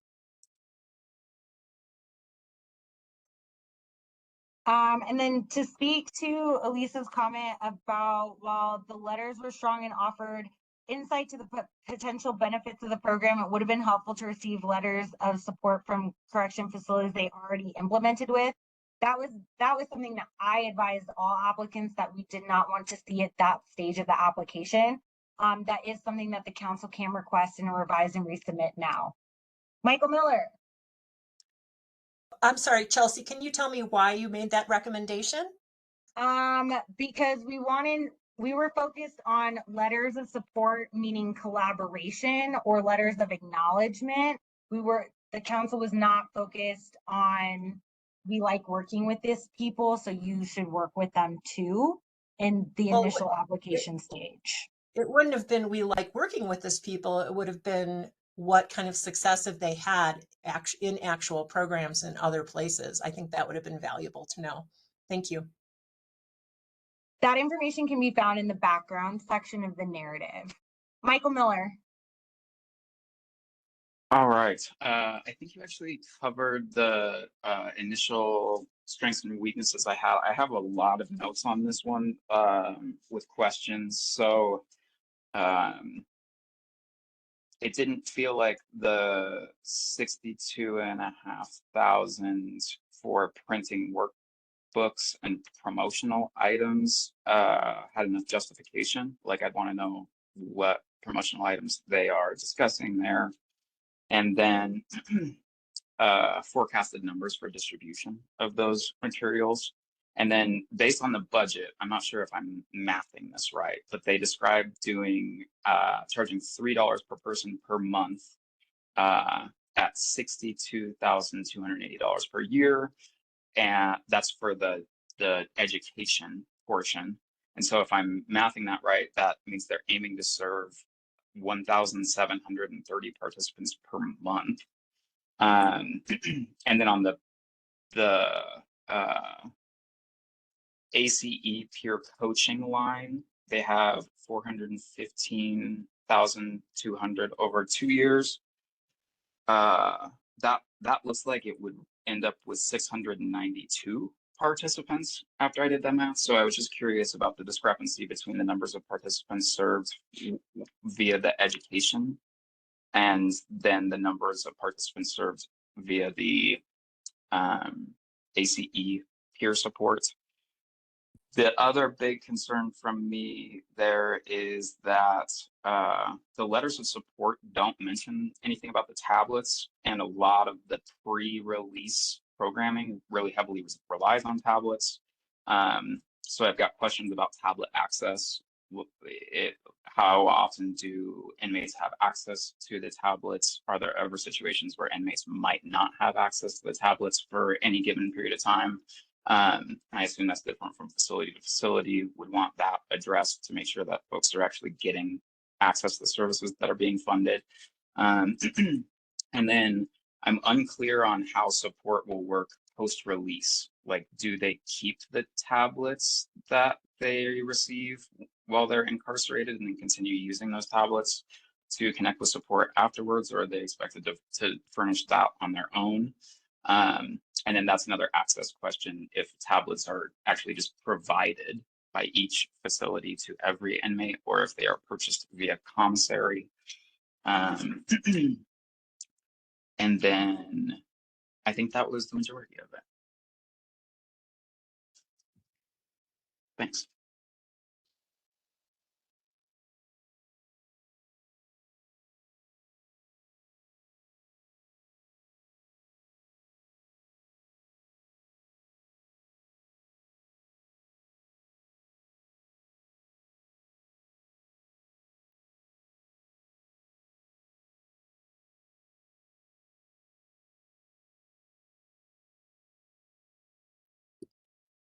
And then to speak to Elisa's comment about while the letters were strong and offered insight to the potential benefits of the program, it would have been helpful to receive letters of support from correction facilities they already implemented with. That was something that I advised all applicants that we did not want to see at that stage of the application. That is something that the council can request and revise and resubmit now. Michael Miller. I'm sorry, Chelsea, can you tell me why you made that recommendation? Because we were focused on letters of support, meaning collaboration, or letters of acknowledgement. The council was not focused on, we like working with these people, so you should work with them too in the initial application stage. It wouldn't have been, we like working with this people. It would have been, what kind of success have they had in actual programs in other places? I think that would have been valuable to know. Thank you. That information can be found in the background section of the narrative. Michael Miller. All right. I think you actually covered the initial strengths and weaknesses I have. I have a lot of notes on this one with questions. So it didn't feel like the 62,500 for printing workbooks and promotional items had enough justification. Like, I'd want to know what promotional items they are discussing there. And then forecasted numbers for distribution of those materials. And then based on the budget, I'm not sure if I'm mathing this right, but they described doing charging $3 per person per month at $62,280 per year. And that's for the education portion. And so if I'm mathing that right, that means they're aiming to serve 1,730 participants per month. And then on the ACE peer coaching line, they have 415,200 over 2 years. That looks like it would end up with 692 participants after I did that math. So I was just curious about the discrepancy between the numbers of participants served via the education and then the numbers of participants served via the ACE peer support. The other big concern from me there is that the letters of support don't mention anything about the tablets, and a lot of the pre-release programming really heavily relies on tablets. So I've got questions about tablet access. How often do inmates have access to the tablets? Are there ever situations where inmates might not have access to the tablets for any given period of time? I assume that's different from facility to facility. Would want that addressed to make sure that folks are actually getting access to the services that are being funded. And then I'm unclear on how support will work post-release. Like, do they keep the tablets that they receive while they're incarcerated and then continue using those tablets to connect with support afterwards, or are they expected to furnish that on their own? And then that's another access question, if tablets are actually just provided by each facility to every inmate, or if they are purchased via commissary. And then I think that was the majority of it. Thanks.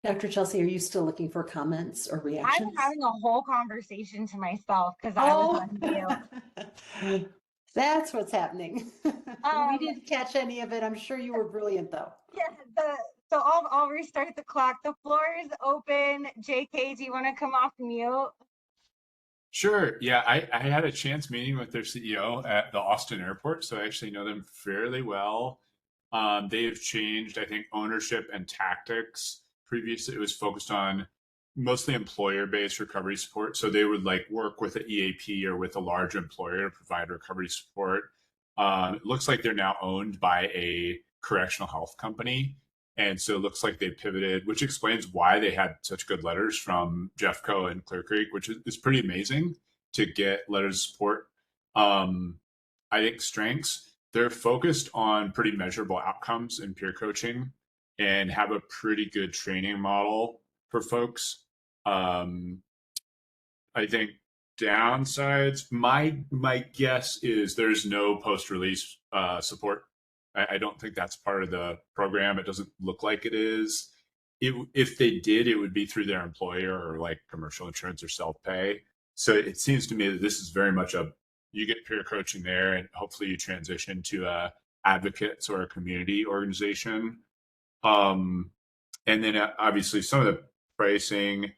Dr. Chelsea, are you still looking for comments or I'm reactions? having a whole conversation to myself because I was on mute. That's what's happening. We didn't catch any of it. I'm sure you were brilliant though. Yeah, so I'll restart the clock. The floor is open. JK, do you want to come off mute? Sure. Yeah, I had a chance meeting with their CEO at the Austin airport, so I actually know them fairly well. They've changed, I think, ownership and tactics. Previously, it was focused on mostly employer-based recovery support. So they would like work with an EAP or with a large employer to provide recovery support. It looks like they're now owned by a correctional health company. And so it looks like they pivoted, which explains why they had such good letters from Jeffco and Clear Creek, which is pretty amazing to get letters of support. I think strengths, they're focused on pretty measurable outcomes in peer coaching and have a pretty good training model for folks. I think downsides, my guess is there's no post-release support. I don't think that's part of the program. It doesn't look like it is. If they did, it would be through their employer or like commercial insurance or self-pay. So it seems to me that this is very much you get peer coaching there, and hopefully you transition to a advocates or a community organization. And then obviously some of the pricing,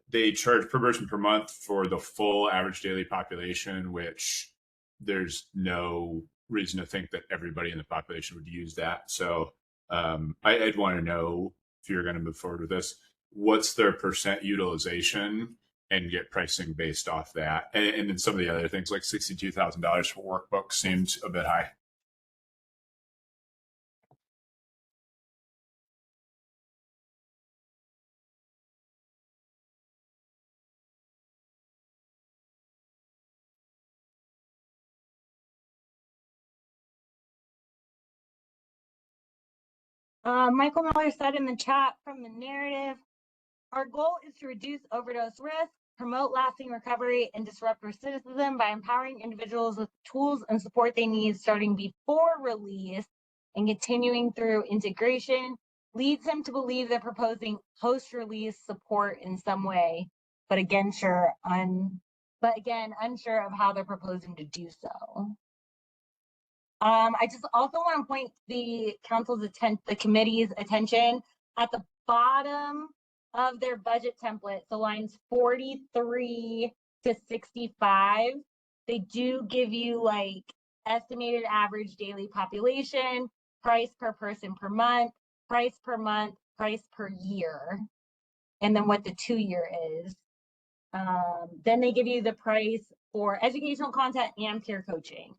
they charge per person per month for the full average daily population, which there's no reason to think that everybody in the population would use that. So I'd want to know, if you're going to move forward with this, what's their percent utilization and get pricing based off that. And then some of the other things like $62,000 for workbooks seems a bit high. Michael Miller said in the chat from the narrative, our goal is to reduce overdose risk, promote lasting recovery, and disrupt recidivism by empowering individuals with tools and support they need starting before release and continuing through integration. Leads him to believe they're proposing post-release support in some way, but again, unsure of how they're proposing to do so. I just also want to point the committee's attention at the bottom of their budget template, so lines 43 to 65. They do give you like estimated average daily population, price per person per month, price per month, price per year, and then what the 2-year is. Then they give you the price for educational content and peer coaching.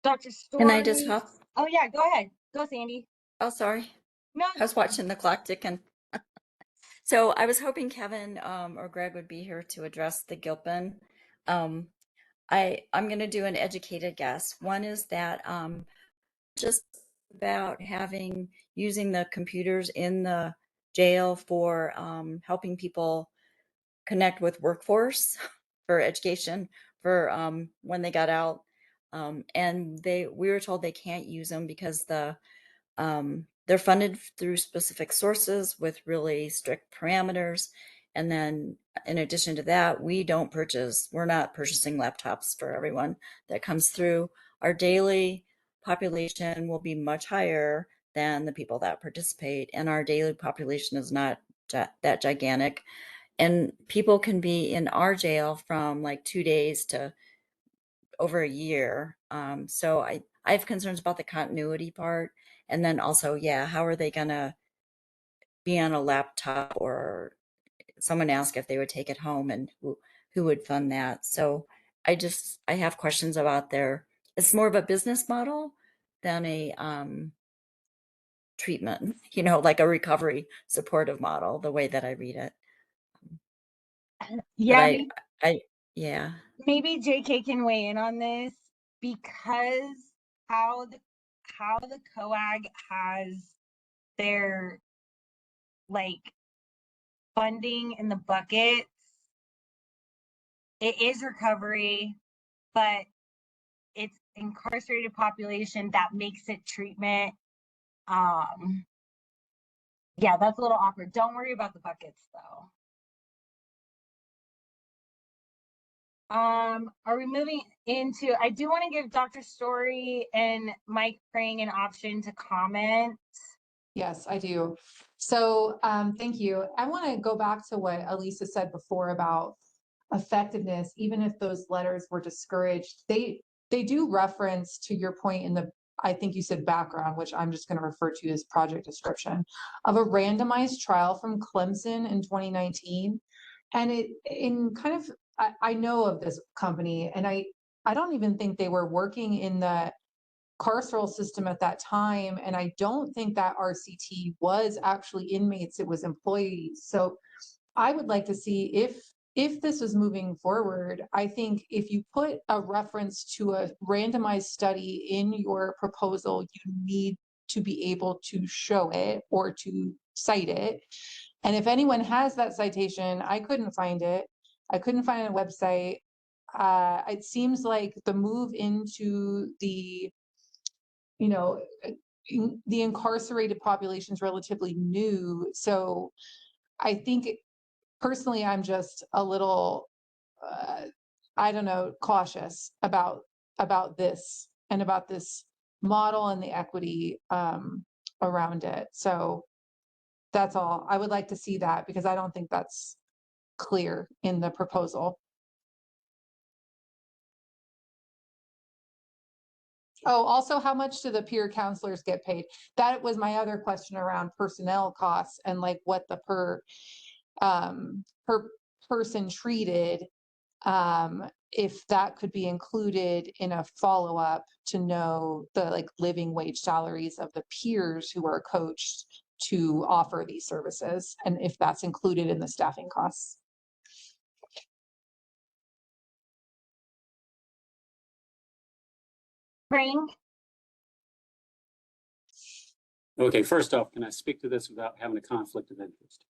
Dr. Story. Can I just hop? Oh yeah, go ahead. Go, Sandy. Oh, sorry. No. I was watching the clock ticking. So I was hoping Kevin or Greg would be here to address the Gilpin. I'm going to do an educated guess. One is that just about using the computers in the jail for helping people connect with workforce for education for when they got out. And we were told they can't use them because they're funded through specific sources with really strict parameters. And then in addition to that, we're not purchasing laptops for everyone that comes through. Our daily population will be much higher than the people that participate. And our daily population is not that gigantic. And people can be in our jail from like 2 days to over a year. So I have concerns about the continuity part. And then also, how are they going to be on a laptop? Or someone asked if they would take it home and who would fund that. So I have questions about it's more of a business model than a treatment, like a recovery supportive model, the way that I read it. Yeah, Yeah. maybe JK can weigh in on this, because how the COAG has their like funding in the buckets, it is recovery, but it's incarcerated population that makes it treatment. Yeah, that's a little awkward. Don't worry about the buckets though. Are we moving into, I do want to give Dr. Story and Mike Prang an option to comment. Yes, I do. So thank you. I want to go back to what Elisa said before about effectiveness. Even if those letters were discouraged, they do reference, to your point in I think you said background, which I'm just going to refer to as project description, of a randomized trial from Clemson in 2019. And I know of this company, and I don't even think they were working in the carceral system at that time. And I don't think that RCT was actually inmates, it was employees. So I would like to see if this is moving forward. I think if you put a reference to a randomized study in your proposal, you need to be able to show it or to cite it. And if anyone has that citation, I couldn't find it. I couldn't find it on a website. It seems like the move into the incarcerated population is relatively new. So I think personally, I'm just a little, cautious about this and about this model and the equity around it. So that's all. I would like to see that, because I don't think that's clear in the proposal. Oh, also, how much do the peer counselors get paid? That was my other question around personnel costs and like what the per person treated, if that could be included in a follow-up to know the like living wage salaries of the peers who are coached to offer these services, and if that's included in the staffing costs. Prang? Okay, first off, can I speak to this without having a conflict of interest?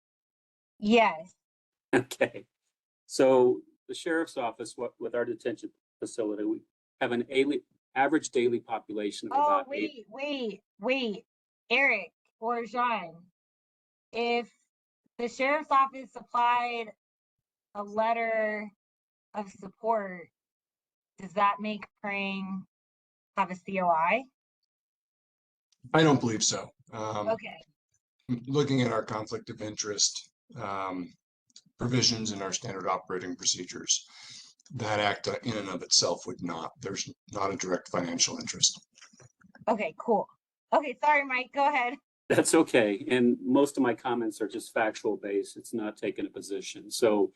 Yes. Okay, so the sheriff's office, with our detention facility, we have an average daily population of about wait, Eric or Jean, if the sheriff's office supplied a letter of support, does that make Prang have a COI? I don't believe so. Okay. Looking at our conflict of interest provisions in our standard operating procedures, that act in and of itself would not, there's not a direct financial interest. Okay, cool. Okay, sorry, Mike, go ahead. That's okay. And most of my comments are just factual based. It's not taking a position. So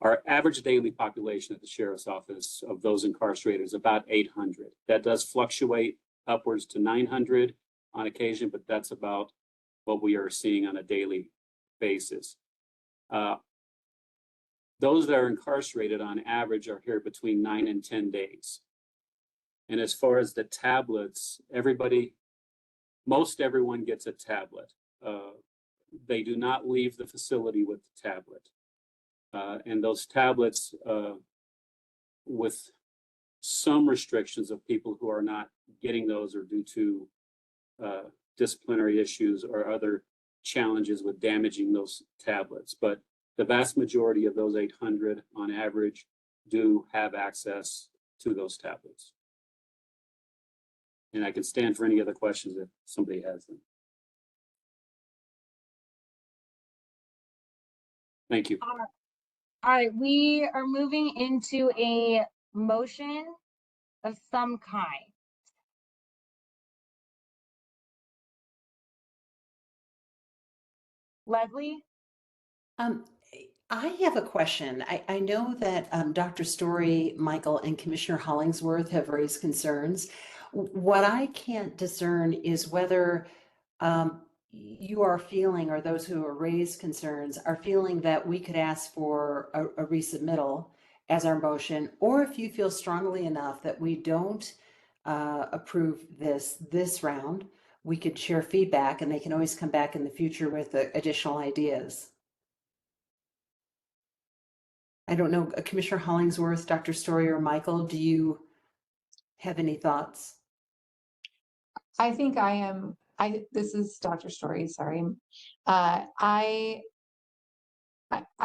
our average daily population at the sheriff's office of those incarcerated is about 800. That does fluctuate upwards to 900 on occasion, but that's about what we are seeing on a daily basis. Those that are incarcerated on average are here between 9 and 10 days. And as far as the tablets, most everyone gets a tablet. they do not leave the facility with the tablet. And those tablets, with some restrictions of people who are not getting those or due to disciplinary issues or other challenges with damaging those tablets. But the vast majority of those 800 on average do have access to those tablets. And I can stand for any other questions if somebody has them. Thank you. All right, we are moving into a motion of some kind. Leslie? I have a question. I know that Dr. Story, Michael, and Commissioner Hollingsworth have raised concerns. What I can't discern is whether you are feeling, or those who are raised concerns are feeling that we could ask for a resubmittal as our motion, or if you feel strongly enough that we don't approve this round, we could share feedback and they can always come back in the future with additional ideas. I don't know, Commissioner Hollingsworth, Dr. Story, or Michael, do you have any thoughts? I think this is Dr. Story, sorry. I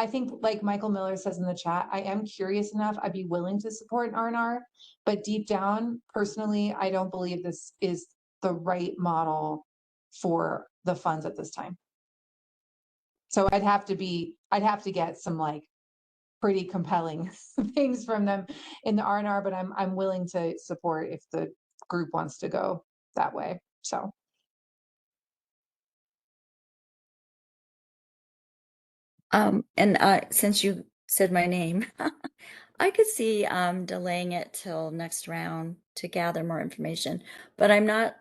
think, like Michael Miller says in the chat, I am curious enough, I'd be willing to support an R&R, but deep down, personally, I don't believe this is the right model for the funds at this time. So I'd have to get some like pretty compelling things from them in the R&R, but I'm willing to support if the group wants to go that way. So. Since you said my name, I could see delaying it till next round to gather more information, but I'm not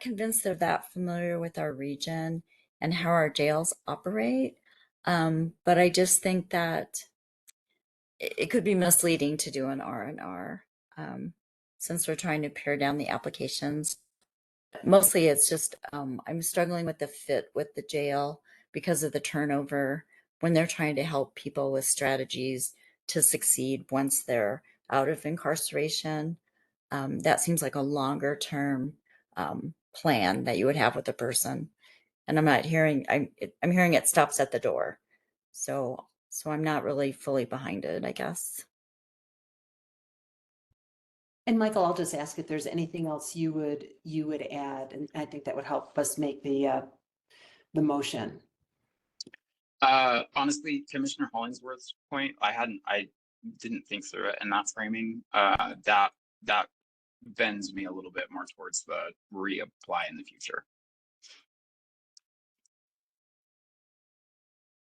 convinced they're that familiar with our region and how our jails operate. But I just think that it could be misleading to do an R&R since we're trying to pare down the applications. Mostly it's just I'm struggling with the fit with the jail because of the turnover when they're trying to help people with strategies to succeed once they're out of incarceration. That seems like a longer term plan that you would have with a person. And I'm hearing it stops at the door. So I'm not really fully behind it, I guess. And Michael, I'll just ask if there's anything else you would add, and I think that would help us make the motion. Honestly, Commissioner Hollingsworth's point, I didn't think through it in that framing. That bends me a little bit more towards the reapply in the future.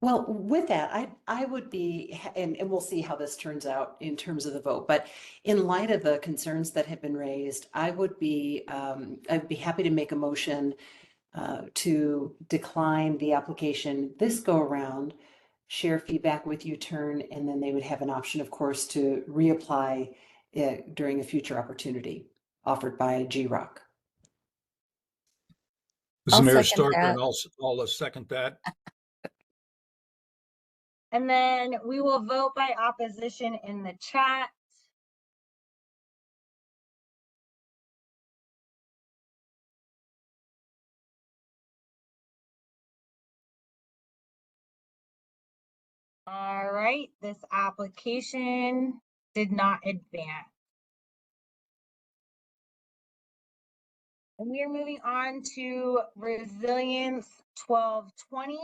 Well, with that, I would be, and we'll see how this turns out in terms of the vote, but in light of the concerns that have been raised, I'd be happy to make a motion to decline the application this go around, share feedback with YouTurn, and then they would have an option, of course, to reapply during a future opportunity offered by GROC. This is Mayor Starker, and I'll second that. And then we will vote by opposition in the chat. All right, this application did not advance. And we are moving on to Resilience 1220.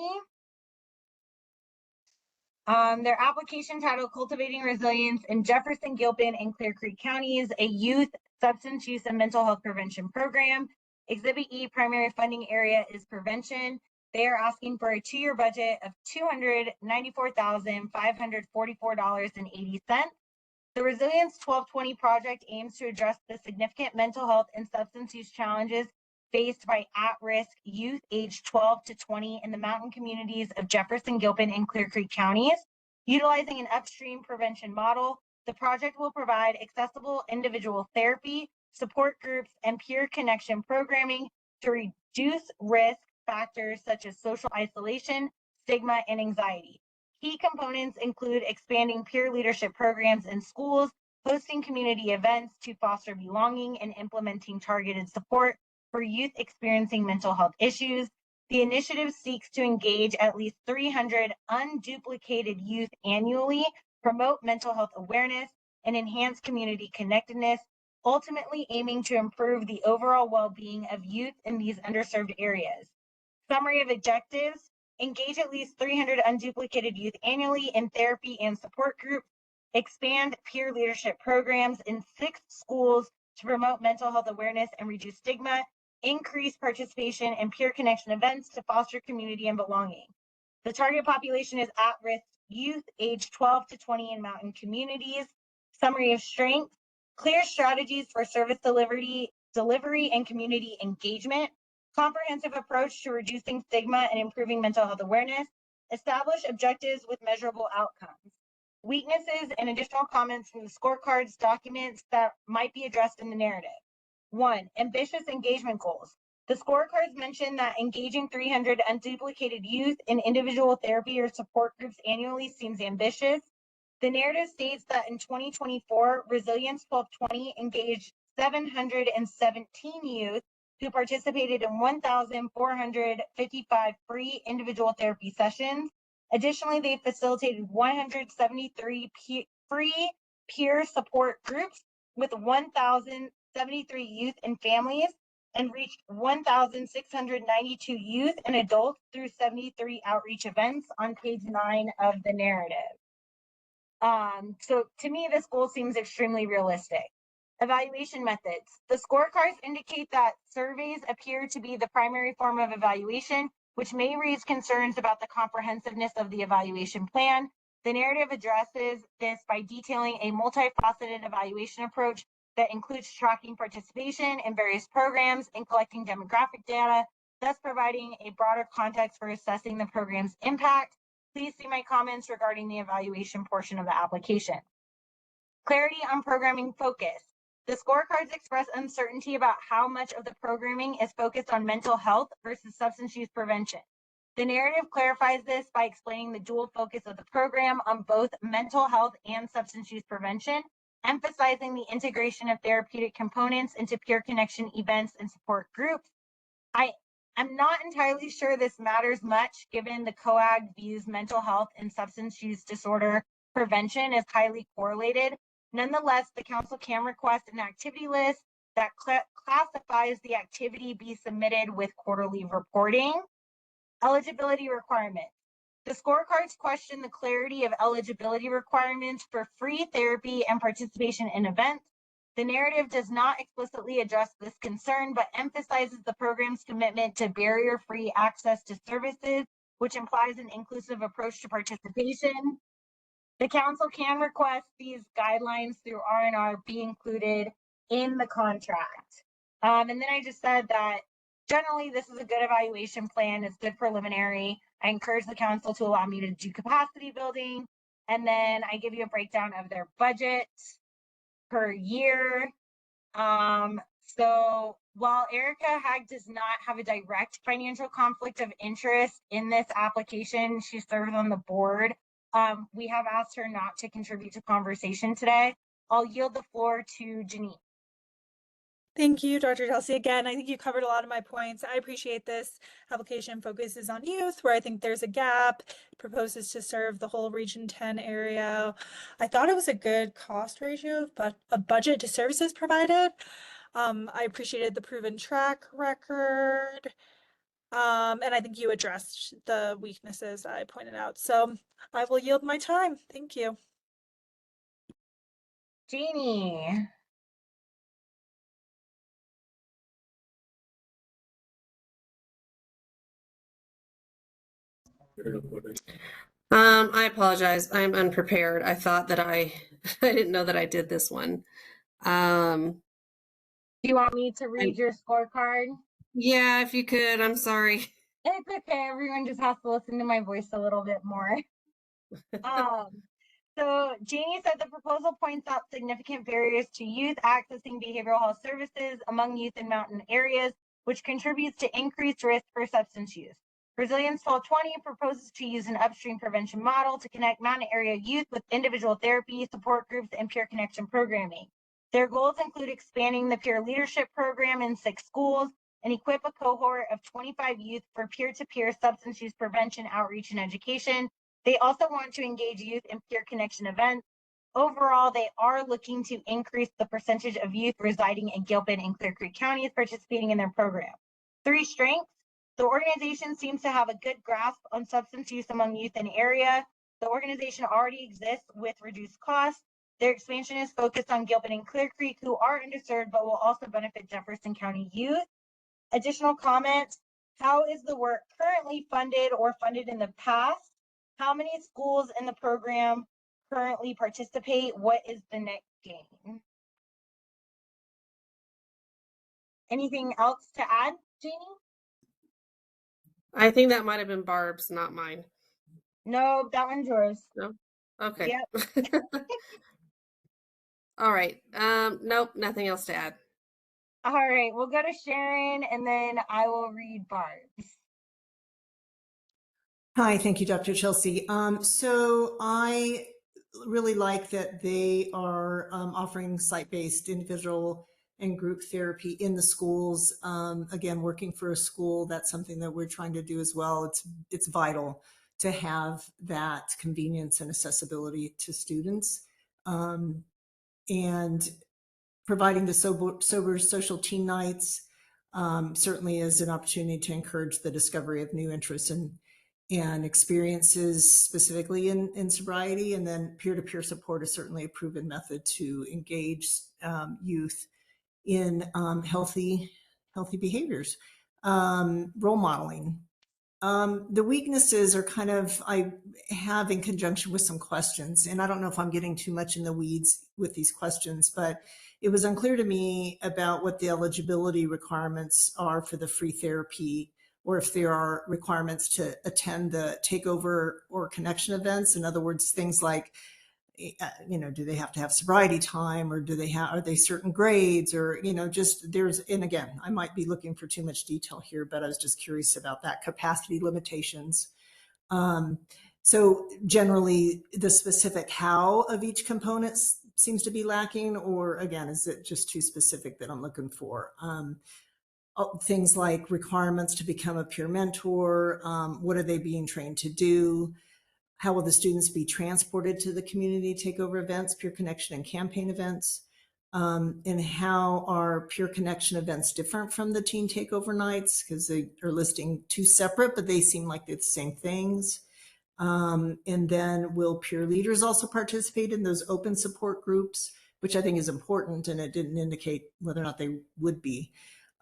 Their application titled Cultivating Resilience in Jefferson, Gilpin, and Clear Creek Counties, a youth substance use and mental health prevention program. Exhibit E primary funding area is prevention. They are asking for a 2-year budget of $294,544.80. The Resilience 1220 project aims to address the significant mental health and substance use challenges faced by at-risk youth aged 12 to 20 in the mountain communities of Jefferson, Gilpin, and Clear Creek counties. Utilizing an upstream prevention model, the project will provide accessible individual therapy, support groups, and peer connection programming to reduce risk factors such as social isolation, stigma, and anxiety. Key components include expanding peer leadership programs in schools, hosting community events to foster belonging, and implementing targeted support for youth experiencing mental health issues. The initiative seeks to engage at least 300 unduplicated youth annually, promote mental health awareness, and enhance community connectedness, ultimately aiming to improve the overall well-being of youth in these underserved areas. Summary of objectives: engage at least 300 unduplicated youth annually in therapy and support groups, expand peer leadership programs in 6 schools to promote mental health awareness and reduce stigma, increase participation in peer connection events to foster community and belonging. The target population is at-risk youth aged 12 to 20 in mountain communities. Summary of strengths: clear strategies for service delivery and community engagement, comprehensive approach to reducing stigma and improving mental health awareness, establish objectives with measurable outcomes. Weaknesses and additional comments from the scorecards documents that might be addressed in the narrative. 1. Ambitious engagement goals. The scorecards mention that engaging 300 unduplicated youth in individual therapy or support groups annually seems ambitious. The narrative states that in 2024, Resilience 1220 engaged 717 youth who participated in 1,455 free individual therapy sessions. Additionally, they facilitated 173 free peer support groups with 1,073 youth and families, and reached 1,692 youth and adults through 73 outreach events on page 9 of the narrative. So to me, this goal seems extremely realistic. Evaluation methods. The scorecards indicate that surveys appear to be the primary form of evaluation, which may raise concerns about the comprehensiveness of the evaluation plan. The narrative addresses this by detailing a multifaceted evaluation approach that includes tracking participation in various programs and collecting demographic data, thus providing a broader context for assessing the program's impact. Please see my comments regarding the evaluation portion of the application. Clarity on programming focus. The scorecards express uncertainty about how much of the programming is focused on mental health versus substance use prevention. The narrative clarifies this by explaining the dual focus of the program on both mental health and substance use prevention, emphasizing the integration of therapeutic components into peer connection events and support groups. I'm not entirely sure this matters much, given the COAG views mental health and substance use disorder prevention as highly correlated. Nonetheless, the council can request an activity list that classifies the activity be submitted with quarterly reporting. Eligibility requirements. The scorecards question the clarity of eligibility requirements for free therapy and participation in events. The narrative does not explicitly address this concern, but emphasizes the program's commitment to barrier-free access to services, which implies an inclusive approach to participation. The council can request these guidelines through R&R be included in the contract. And then I just said that generally this is a good evaluation plan. It's good preliminary. I encourage the council to allow me to do capacity building. And then I give you a breakdown of their budget per year. So while Erica Hag does not have a direct financial conflict of interest in this application, she serves on the board. We have asked her not to contribute to conversation today. I'll yield the floor to Janine. Thank you, Dr. Chelsea. Again, I think you covered a lot of my points. I appreciate this application focuses on youth, where I think there's a gap. It proposes to serve the whole Region 10 area. I thought it was a good cost ratio, but a budget to services provided. I appreciated the proven track record. And I think you addressed the weaknesses I pointed out. So I will yield my time. Thank you. Jeannie. I apologize. I'm unprepared. I thought that I didn't know that I did this one. Do you want me to read your scorecard? Yeah, if you could. I'm sorry. It's okay. Everyone just has to listen to my voice a little bit more. So Janie said the proposal points out significant barriers to youth accessing behavioral health services among youth in mountain areas, which contributes to increased risk for substance use. Resilience 1220 proposes to use an upstream prevention model to connect mountain area youth with individual therapy, support groups, and peer connection programming. Their goals include expanding the peer leadership program in 6 schools and equip a cohort of 25 youth for peer-to-peer substance use prevention, outreach, and education. They also want to engage youth in peer connection events. Overall, they are looking to increase the percentage of youth residing in Gilpin and Clear Creek counties participating in their program. 3 strengths. The organization seems to have a good grasp on substance use among youth in the area. The organization already exists with reduced costs. Their expansion is focused on Gilpin and Clear Creek, who are underserved, but will also benefit Jefferson County youth. Additional comments: how is the work currently funded or funded in the past? How many schools in the program currently participate? What is the next game? Anything else to add, Jamie? I think that might have been Barb's, not mine. No, that one's yours. No? Okay. Yep. All right. Nope, nothing else to add. All right, we'll go to Sharon and then I will read Barb's. Hi, thank you, Dr. Chelsea. So I really like that they are offering site-based individual and group therapy in the schools. Again, working for a school, that's something that we're trying to do as well. It's vital to have that convenience and accessibility to students. And providing the sober social teen nights certainly is an opportunity to encourage the discovery of new interests and experiences specifically in sobriety. And then peer-to-peer support is certainly a proven method to engage youth in healthy behaviors. Role modeling. The weaknesses are kind of, I have in conjunction with some questions, and I don't know if I'm getting too much in the weeds with these questions, but it was unclear to me about what the eligibility requirements are for the free therapy, or if there are requirements to attend the takeover or connection events. In other words, things like, do they have to have sobriety time, or are they certain grades, or, just and again, I might be looking for too much detail here, but I was just curious about that. Capacity limitations. So generally the specific how of each component seems to be lacking, or again, is it just too specific that I'm looking for? Things like requirements to become a peer mentor. What are they being trained to do? How will the students be transported to the community takeover events, peer connection and campaign events? And how are peer connection events different from the teen takeover nights? Because they are listing 2 separate, but they seem like they're the same things. And then will peer leaders also participate in those open support groups, which I think is important, and it didn't indicate whether or not they would be.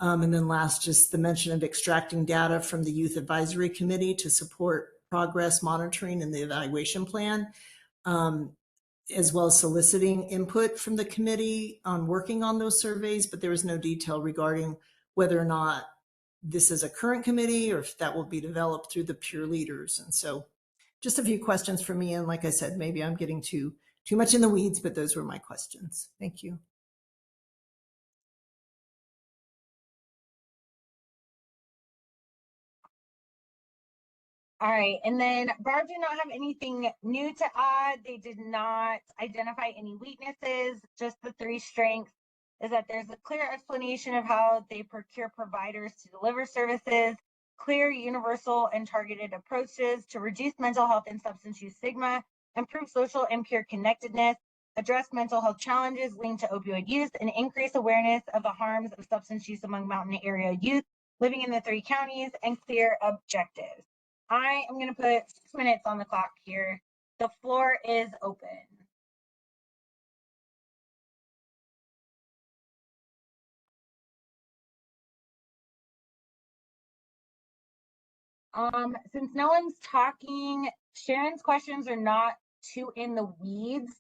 And then last, just the mention of extracting data from the Youth Advisory Committee to support progress monitoring and the evaluation plan, as well as soliciting input from the committee on working on those surveys, but there was no detail regarding whether or not this is a current committee or if that will be developed through the peer leaders. And so just a few questions for me. And like I said, maybe I'm getting too much in the weeds, but those were my questions. Thank you. All right, and then Barb did not have anything new to add. They did not identify any weaknesses, just the 3 strengths is that there's a clear explanation of how they procure providers to deliver services, clear, universal, and targeted approaches to reduce mental health and substance use stigma, improve social and peer connectedness, address mental health challenges linked to opioid use, and increase awareness of the harms of substance use among mountain area youth living in the 3 counties, and clear objectives. I am going to put 6 minutes on the clock here. The floor is open. Since no one's talking, Sharon's questions are not too in the weeds.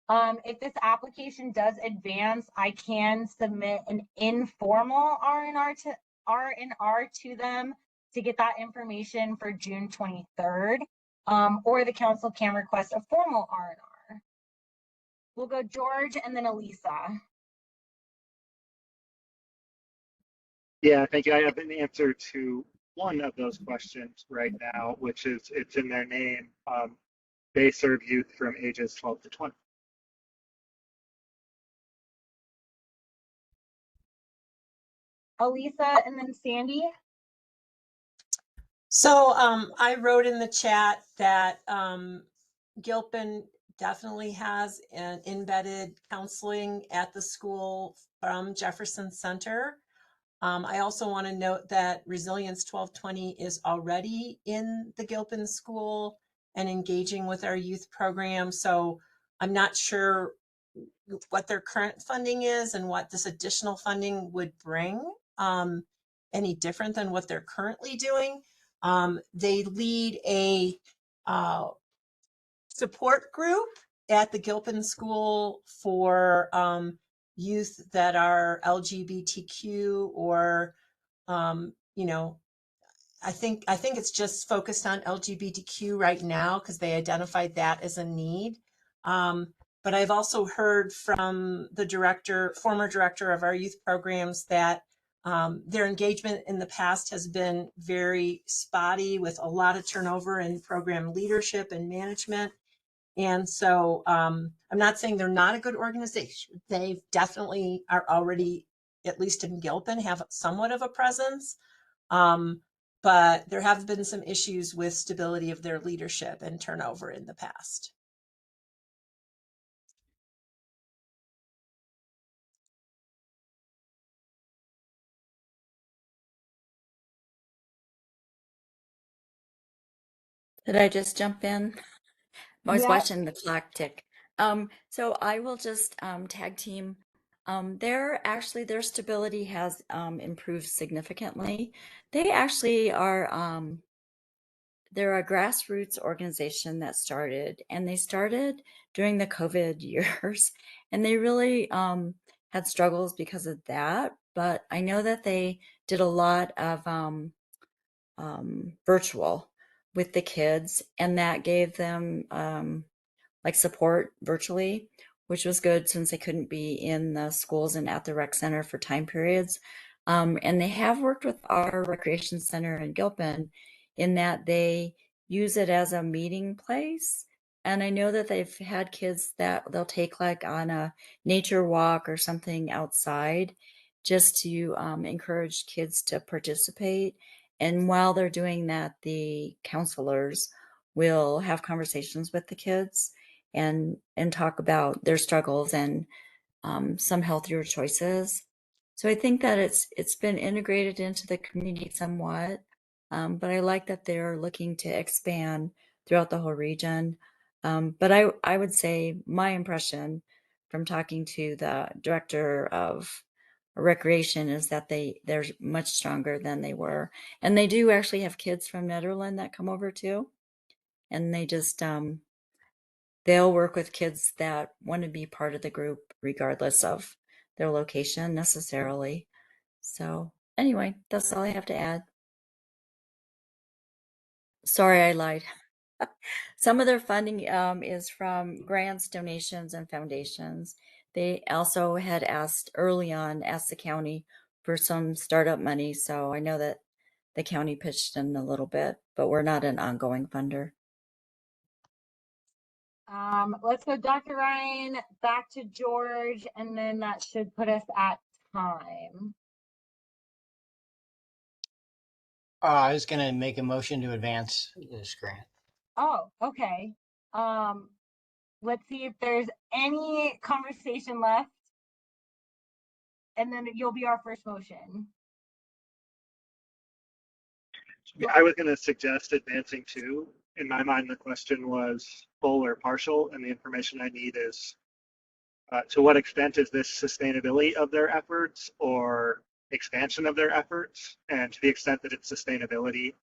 If this application does advance, I can submit an informal R&R to them to get that information for June 23rd, or the council can request a formal R&R. We'll go George and then Elisa. Yeah, thank you. I have an answer to one of those questions right now, which is it's in their name. They serve youth from ages 12 to 20. Elisa and then Sandy. So I wrote in the chat that Gilpin definitely has an embedded counseling at the school from Jefferson Center. I also want to note that Resilience 1220 is already in the Gilpin school and engaging with our youth program. So I'm not sure what their current funding is and what this additional funding would bring, any different than what they're currently doing. They lead a support group at the Gilpin School for youth that are LGBTQ or, you know, I think it's just focused on LGBTQ right now because they identified that as a need. But I've also heard from the former director of our youth programs that their engagement in the past has been very spotty with a lot of turnover in program leadership and management. And so I'm not saying they're not a good organization. They definitely are already, at least in Gilpin, have somewhat of a presence. But there have been some issues with stability of their leadership and turnover in the past. Did I just jump in? I was Yep. watching the clock tick. So I will just tag team. Their stability has improved significantly. They actually are they're a grassroots organization that started, and they started during the COVID years, and they really had struggles because of that. But I know that they did a lot of virtual with the kids, and that gave them like support virtually, which was good since they couldn't be in the schools and at the rec center for time periods. And they have worked with our recreation center in Gilpin in that they use it as a meeting place. And I know that they've had kids that they'll take like on a nature walk or something outside just to encourage kids to participate. And while they're doing that, the counselors will have conversations with the kids and talk about their struggles and some healthier choices. So I think that it's been integrated into the community somewhat, but I like that they're looking to expand throughout the whole region. But I would say my impression from talking to the director of recreation is that they're much stronger than they were, and they do actually have kids from Netherlands that come over too, and they just they'll work with kids that want to be part of the group regardless of their location necessarily. So anyway, that's all I have to add. Sorry, I lied. Some of their funding is from grants, donations, and foundations. They also had asked the county for some startup money. So I know that the county pitched in a little bit, but we're not an ongoing funder. Let's go Dr. Ryan, back to George, and then that should put us at time. I was going to make a motion to advance this grant. Oh, okay. Let's see if there's any conversation left, and then you'll be our first motion. I was going to suggest advancing two. In my mind, the question was full or partial, and the information I need is to what extent is this sustainability of their efforts or expansion of their efforts? And to the extent that it's sustainability,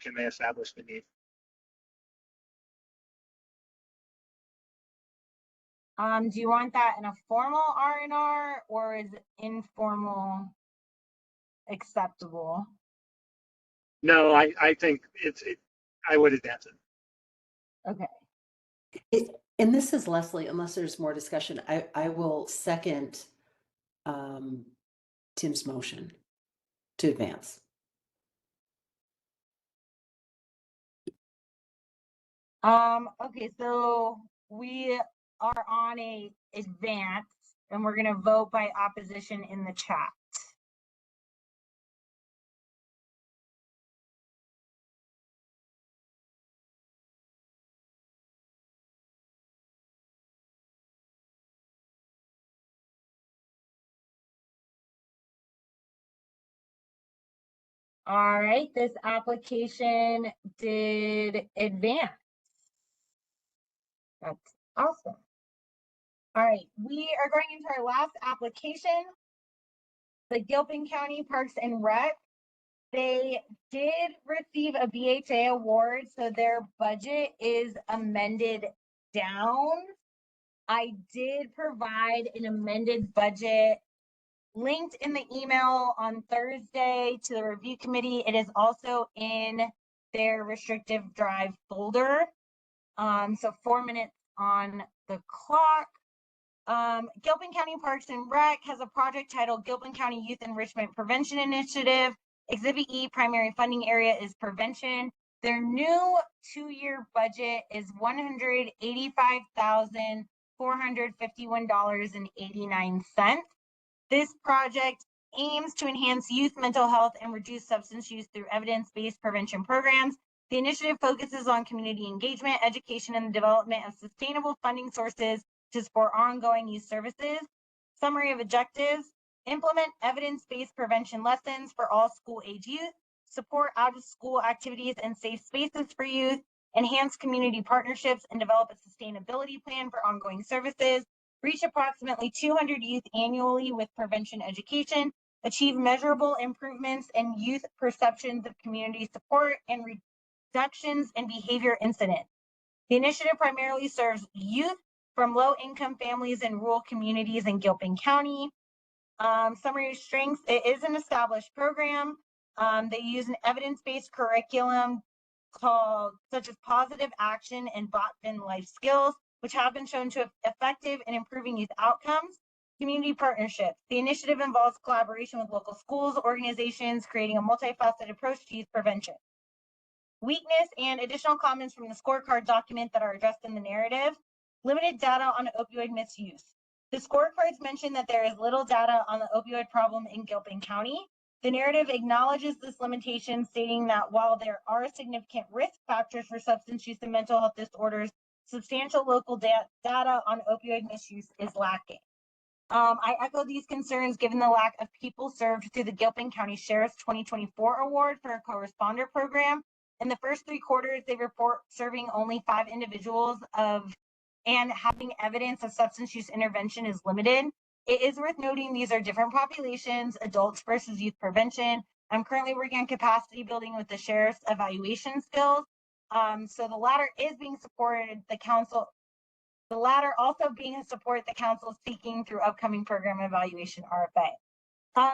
can they establish the need? Do you want that in a formal R&R or is informal acceptable? No, I think I would advance it. Okay. And this is Leslie, unless there's more discussion, I will second Tim's motion. to advance. Okay, so we are on a advance and we're gonna vote by opposition in the chat. All right, this application did advance. That's awesome. All right, we are going into our last application, the Gilpin County Parks and Rec. They did receive a BHA award, so their budget is amended down. I did provide an amended budget linked in the email on Thursday to the review committee. It is also in their restrictive drive folder. So 4 minutes on the clock. Gilpin County Parks and Rec has a project titled Gilpin County Youth Enrichment Prevention Initiative. Exhibit E primary funding area is prevention. Their new 2-year budget is $185,451.89. This project aims to enhance youth mental health and reduce substance use through evidence-based prevention programs. The initiative focuses on community engagement, education, and the development of sustainable funding sources to support ongoing youth services. Summary of objectives: implement evidence-based prevention lessons for all school-age youth, support out-of-school activities and safe spaces for youth, enhance community partnerships, and develop a sustainability plan for ongoing services, reach approximately 200 youth annually with prevention education, achieve measurable improvements in youth perceptions of community support, and reductions in behavior incidents. The initiative primarily serves youth from low-income families in rural communities in Gilpin County. Summary of strengths: it is an established program. They use an evidence-based curriculum such as positive action and bot-fin life skills, which have been shown to be effective in improving youth outcomes. Community partnerships: the initiative involves collaboration with local schools, organizations, creating a multifaceted approach to youth prevention. Weakness and additional comments from the scorecard document that are addressed in the narrative: limited data on opioid misuse. The scorecards mention that there is little data on the opioid problem in Gilpin County. The narrative acknowledges this limitation, stating that while there are significant risk factors for substance use and mental health disorders, substantial local data on opioid misuse is lacking. I echo these concerns given the lack of people served through the Gilpin County Sheriff's 2024 award for a co-responder program. In the first 3 quarters, they report serving only 5 individuals and having evidence of substance use intervention is limited. It is worth noting these are different populations, adults versus youth prevention. I'm currently working on capacity building with the sheriff's evaluation skills. So the latter is being supported, the latter also being a support the council seeking through upcoming program evaluation RFA.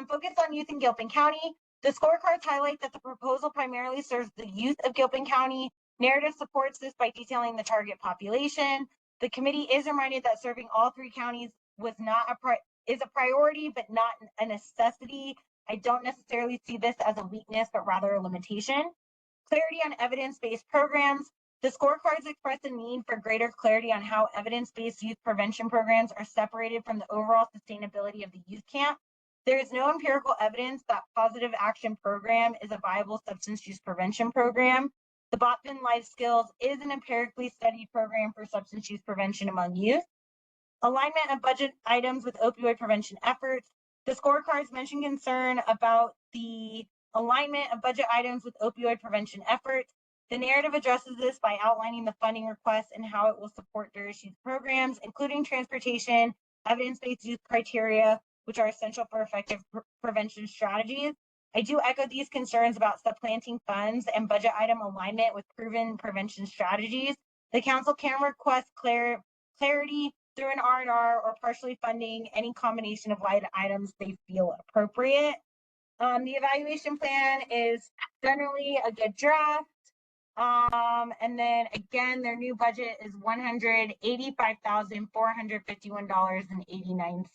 Focus on youth in Gilpin County. The scorecards highlight that the proposal primarily serves the youth of Gilpin County. Narrative supports this by detailing the target population. The committee is reminded that serving all 3 counties is a priority, but not a necessity. I don't necessarily see this as a weakness, but rather a limitation. Clarity on evidence-based programs. The scorecards express a need for greater clarity on how evidence-based youth prevention programs are separated from the overall sustainability of the youth camp. There is no empirical evidence that positive action program is a viable substance use prevention program. The bot-fin life skills is an empirically studied program for substance use prevention among youth. Alignment of budget items with opioid prevention efforts. The scorecards mention concern about the alignment of budget items with opioid prevention efforts. The narrative addresses this by outlining the funding requests and how it will support various youth programs, including transportation, evidence-based youth criteria, which are essential for effective prevention strategies. I do echo these concerns about supplanting funds and budget item alignment with proven prevention strategies. The council can request clarity through an R&R or partially funding any combination of line items they feel appropriate. The evaluation plan is generally a good draft. And then again, their new budget is $185,451.89.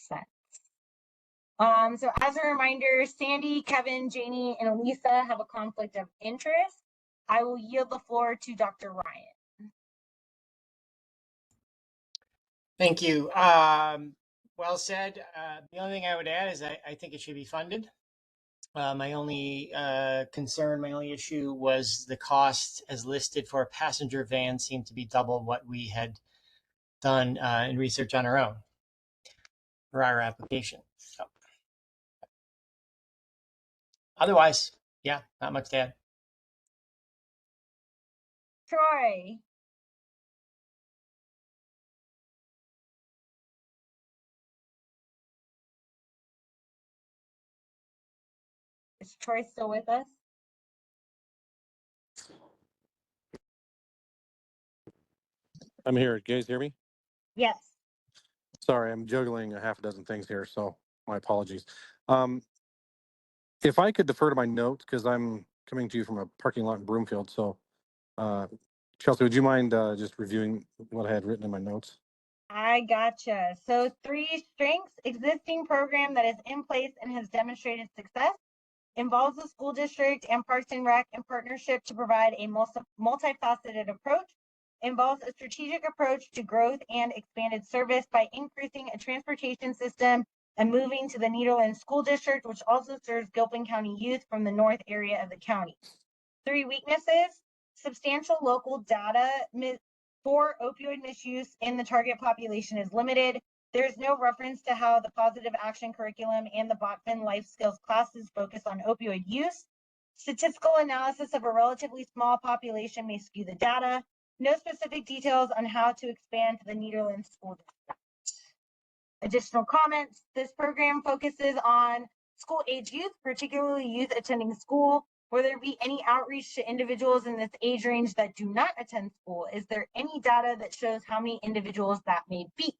So as a reminder, Sandy, Kevin, Janie, and Elisa have a conflict of interest. I will yield the floor to Dr. Ryan. Thank you. Well said. The only thing I would add is I think it should be funded. My only concern, my only issue was the cost as listed for a passenger van seemed to be double what we had done in research on our own for our application. So otherwise, yeah, not much to add. Troy. Is Troy still with us? I'm here. Can you guys hear me? Yes. Sorry, I'm juggling a half a dozen things here, so my apologies. If I could defer to my notes, because I'm coming to you from a parking lot in Broomfield. So, Chelsea, would you mind just reviewing what I had written in my notes? I gotcha. So 3 strengths, existing program that is in place and has demonstrated success, involves the school district and Parks and Rec in partnership to provide a multifaceted approach, involves a strategic approach to growth and expanded service by increasing a transportation system and moving to the Nederland School District, which also serves Gilpin County youth from the north area of the county. 3 weaknesses, substantial local data for opioid misuse in the target population is limited. There's no reference to how the positive action curriculum and the Botfin life skills classes focus on opioid use. Statistical analysis of a relatively small population may skew the data. No specific details on how to expand to the Nederland School District. Additional comments, this program focuses on school age youth, particularly youth attending school. Will there be any outreach to individuals in this age range that do not attend school? Is there any data that shows how many individuals that may be?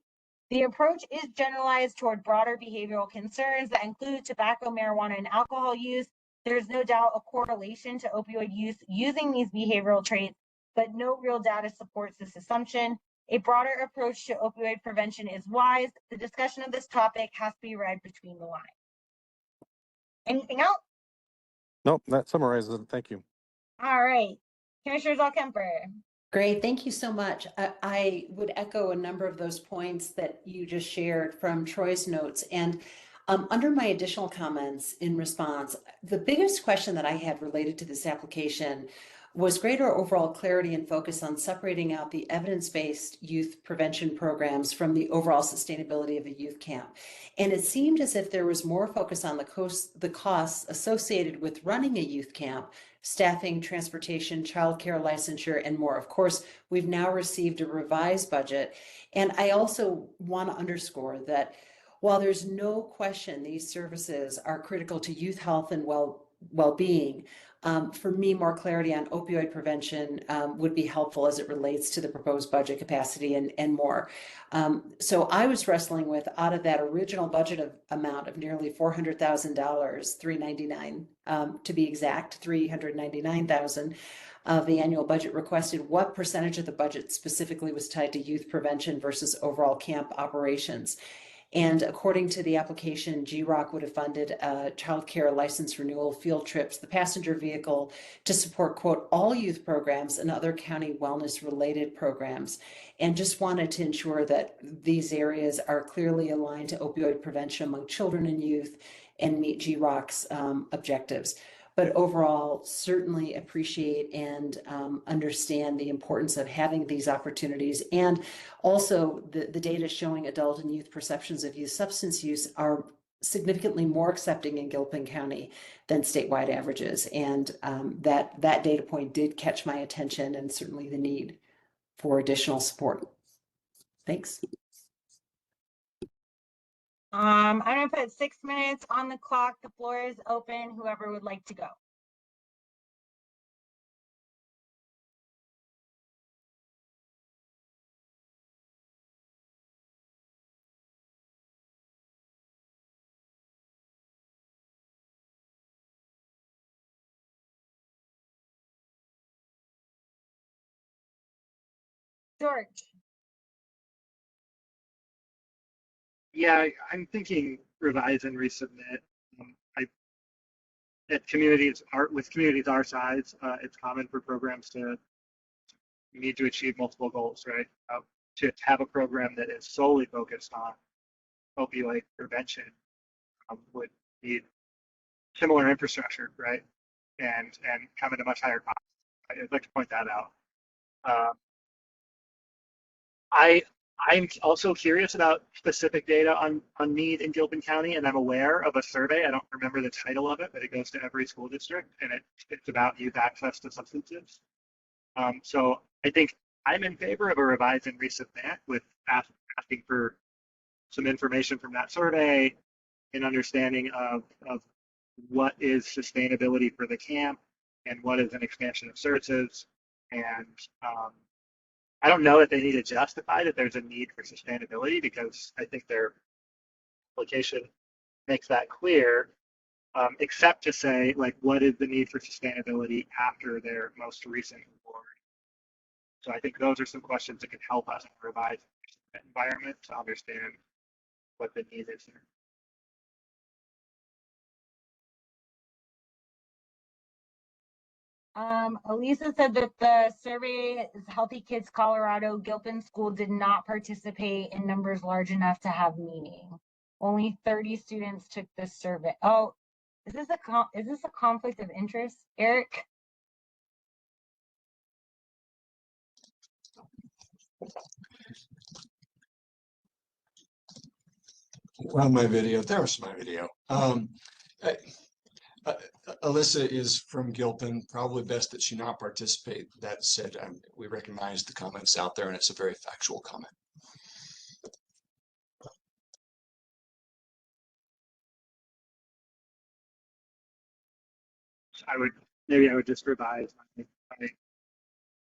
The approach is generalized toward broader behavioral concerns that include tobacco, marijuana, and alcohol use. There's no doubt a correlation to opioid use using these behavioral traits, but no real data supports this assumption. A broader approach to opioid prevention is wise. The discussion of this topic has to be read between the lines. Anything else? Nope, that summarizes it. Thank you. All right. Commissioner Zalkemper. Great, thank you so much. I would echo a number of those points that you just shared from Troy's notes. And under my additional comments in response, the biggest question that I had related to this application was greater overall clarity and focus on separating out the evidence-based youth prevention programs from the overall sustainability of a youth camp. And it seemed as if there was more focus on the costs associated with running a youth camp, staffing, transportation, childcare, licensure, and more. Of course, we've now received a revised budget. And I also want to underscore that while there's no question these services are critical to youth health and well-being, for me, more clarity on opioid prevention would be helpful as it relates to the proposed budget capacity and more. So I was wrestling with, out of that original budget amount of nearly $400,000, $399 to be exact, $399,000 of the annual budget requested, what percentage of the budget specifically was tied to youth prevention versus overall camp operations? And according to the application, GROC would have funded child care license renewal, field trips, the passenger vehicle to support, quote, all youth programs and other county wellness related programs. And just wanted to ensure that these areas are clearly aligned to opioid prevention among children and youth and meet GROC's objectives. But overall, certainly appreciate and understand the importance of having these opportunities. And also the data showing adult and youth perceptions of youth substance use are significantly more accepting in Gilpin County than statewide averages. And that data point did catch my attention, and certainly the need for additional support. Thanks. I'm gonna put 6 minutes on the clock. The floor is open. Whoever would like to go. George. Yeah, I'm thinking revise and resubmit. At communities with communities our size, it's common for programs to need to achieve multiple goals, right? To have a program that is solely focused on opioid prevention would need similar infrastructure, right? And come at a much higher cost. I'd like to point that out. I'm also curious about specific data on need in Gilpin County, and I'm aware of a survey. I don't remember the title of it, but it goes to every school district, and it's about youth access to substances. So I think I'm in favor of a revise and resubmit with asking for some information from that survey, an understanding of what is sustainability for the camp and what is an expansion of services. And I don't know that they need to justify that there's a need for sustainability, because I think their application makes that clear, except to say, like, what is the need for sustainability after their most recent award? So I think those are some questions that can help us in a revised environment to understand what the need is there. Elisa said that the survey is Healthy Kids Colorado. Gilpin School did not participate in numbers large enough to have meaning. Only 30 students took this survey. Oh, is this a conflict of interest, Eric? Well, my video, there's my video. Alyssa is from Gilpin, probably best that she not participate. That said, we recognize the comments out there, and it's a very factual comment. Maybe I would just revise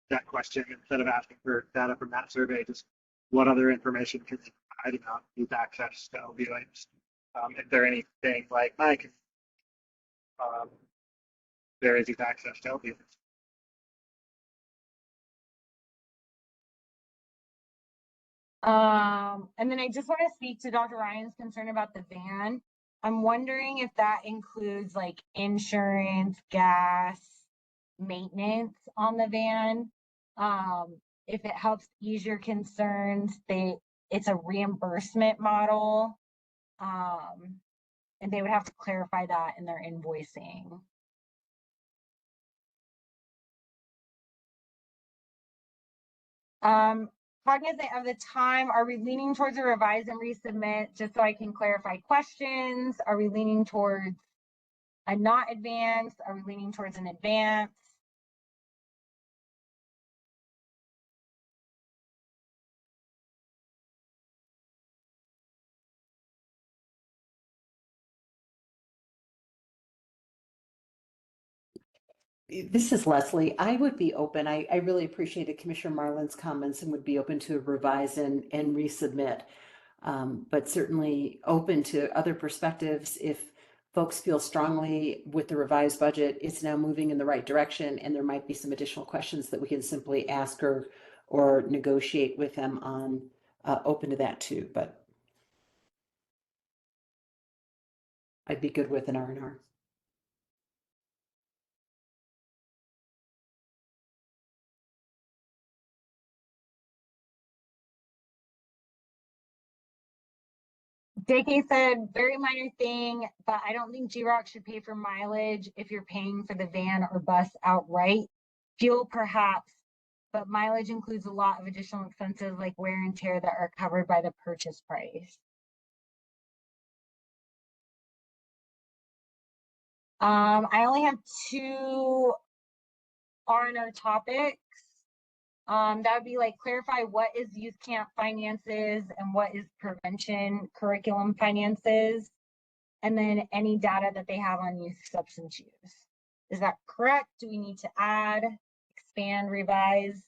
that question instead of asking for data from that survey. Just what other information can they provide about youth access to opioids? If there anything like Mike, there is youth access to opioids. And then I just want to speak to Dr. Ryan's concern about the van. I'm wondering if that includes like insurance, gas, maintenance on the van. If it helps ease your concerns, it's a reimbursement model. And they would have to clarify that in their invoicing. Cognizant of the time, are we leaning towards a revise and resubmit just so I can clarify questions? Are we leaning towards a not advance? Are we leaning towards an advance? This is Leslie. I would be open. I really appreciated Commissioner Marlin's comments and would be open to revise and resubmit. But certainly open to other perspectives if folks feel strongly with the revised budget, it's now moving in the right direction, and there might be some additional questions that we can simply ask or negotiate with them on. Open to that too, but I'd be good with an R&R. JK said, very minor thing, but I don't think GROC should pay for mileage if you're paying for the van or bus outright. Fuel perhaps, but mileage includes a lot of additional expenses like wear and tear that are covered by the purchase price. I only have 2 R&R topics. That would be like clarify what is youth camp finances and what is prevention curriculum finances, and then any data that they have on youth substance use. Is that correct? Do we need to add, expand, revise?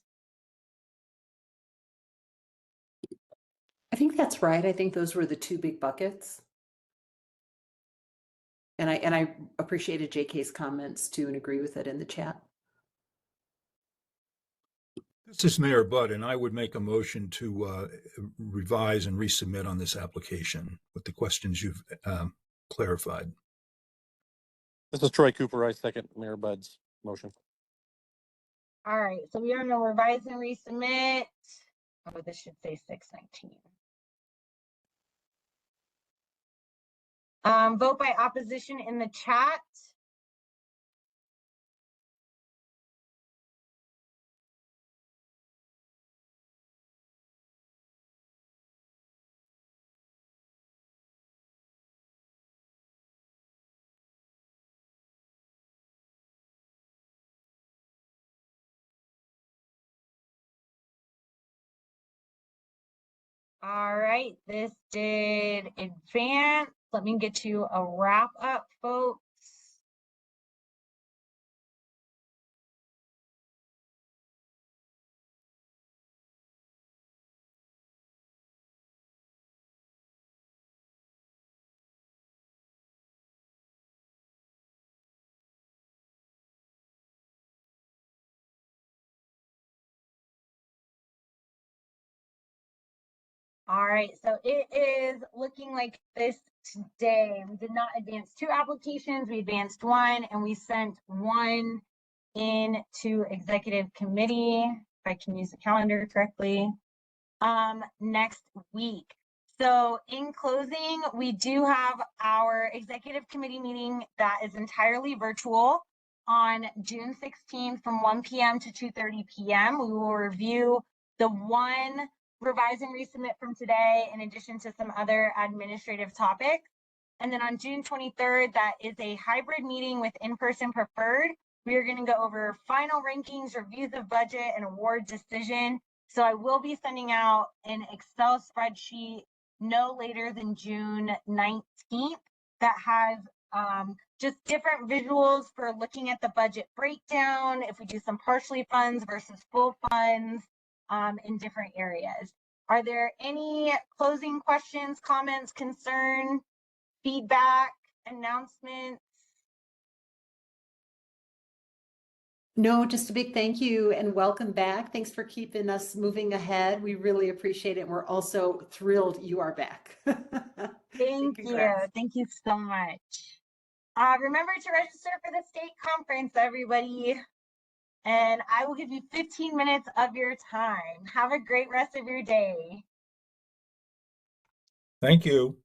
I think that's right. I think those were the 2 big buckets. And I appreciated JK's comments too and agree with it in the chat. This is Mayor Budd, and I would make a motion to revise and resubmit on this application with the questions you've clarified. This is Troy Cooper. I second Mayor Budd's motion. All right, so we are going to revise and resubmit. Oh, this should say 619. Vote by opposition in the chat. All right, this did advance. Let me get you a wrap up, folks. All right, so it is looking like this today. We did not advance 2 applications, we advanced 1, and we sent 1 in to executive committee, if I can use the calendar correctly, next week. So in closing, we do have our executive committee meeting that is entirely virtual on June 16th from 1 p.m. to 2:30 p.m. We will review the 1 revise and resubmit from today, in addition to some other administrative topics. And then on June 23rd, that is a hybrid meeting with in-person preferred. We are going to go over final rankings, reviews of budget, and award decision. So I will be sending out an Excel spreadsheet no later than June 19th that has just different visuals for looking at the budget breakdown, if we do some partially funds versus full funds, in different areas. Are there any closing questions, comments, concern, feedback, announcements? No, just a big thank you and welcome back. Thanks for keeping us moving ahead. We really appreciate it. We're also thrilled you are back. Thank you. Thank you so much. Remember to register for the state conference, everybody. And I will give you 15 minutes of your time. Have a great rest of your day. Thank you.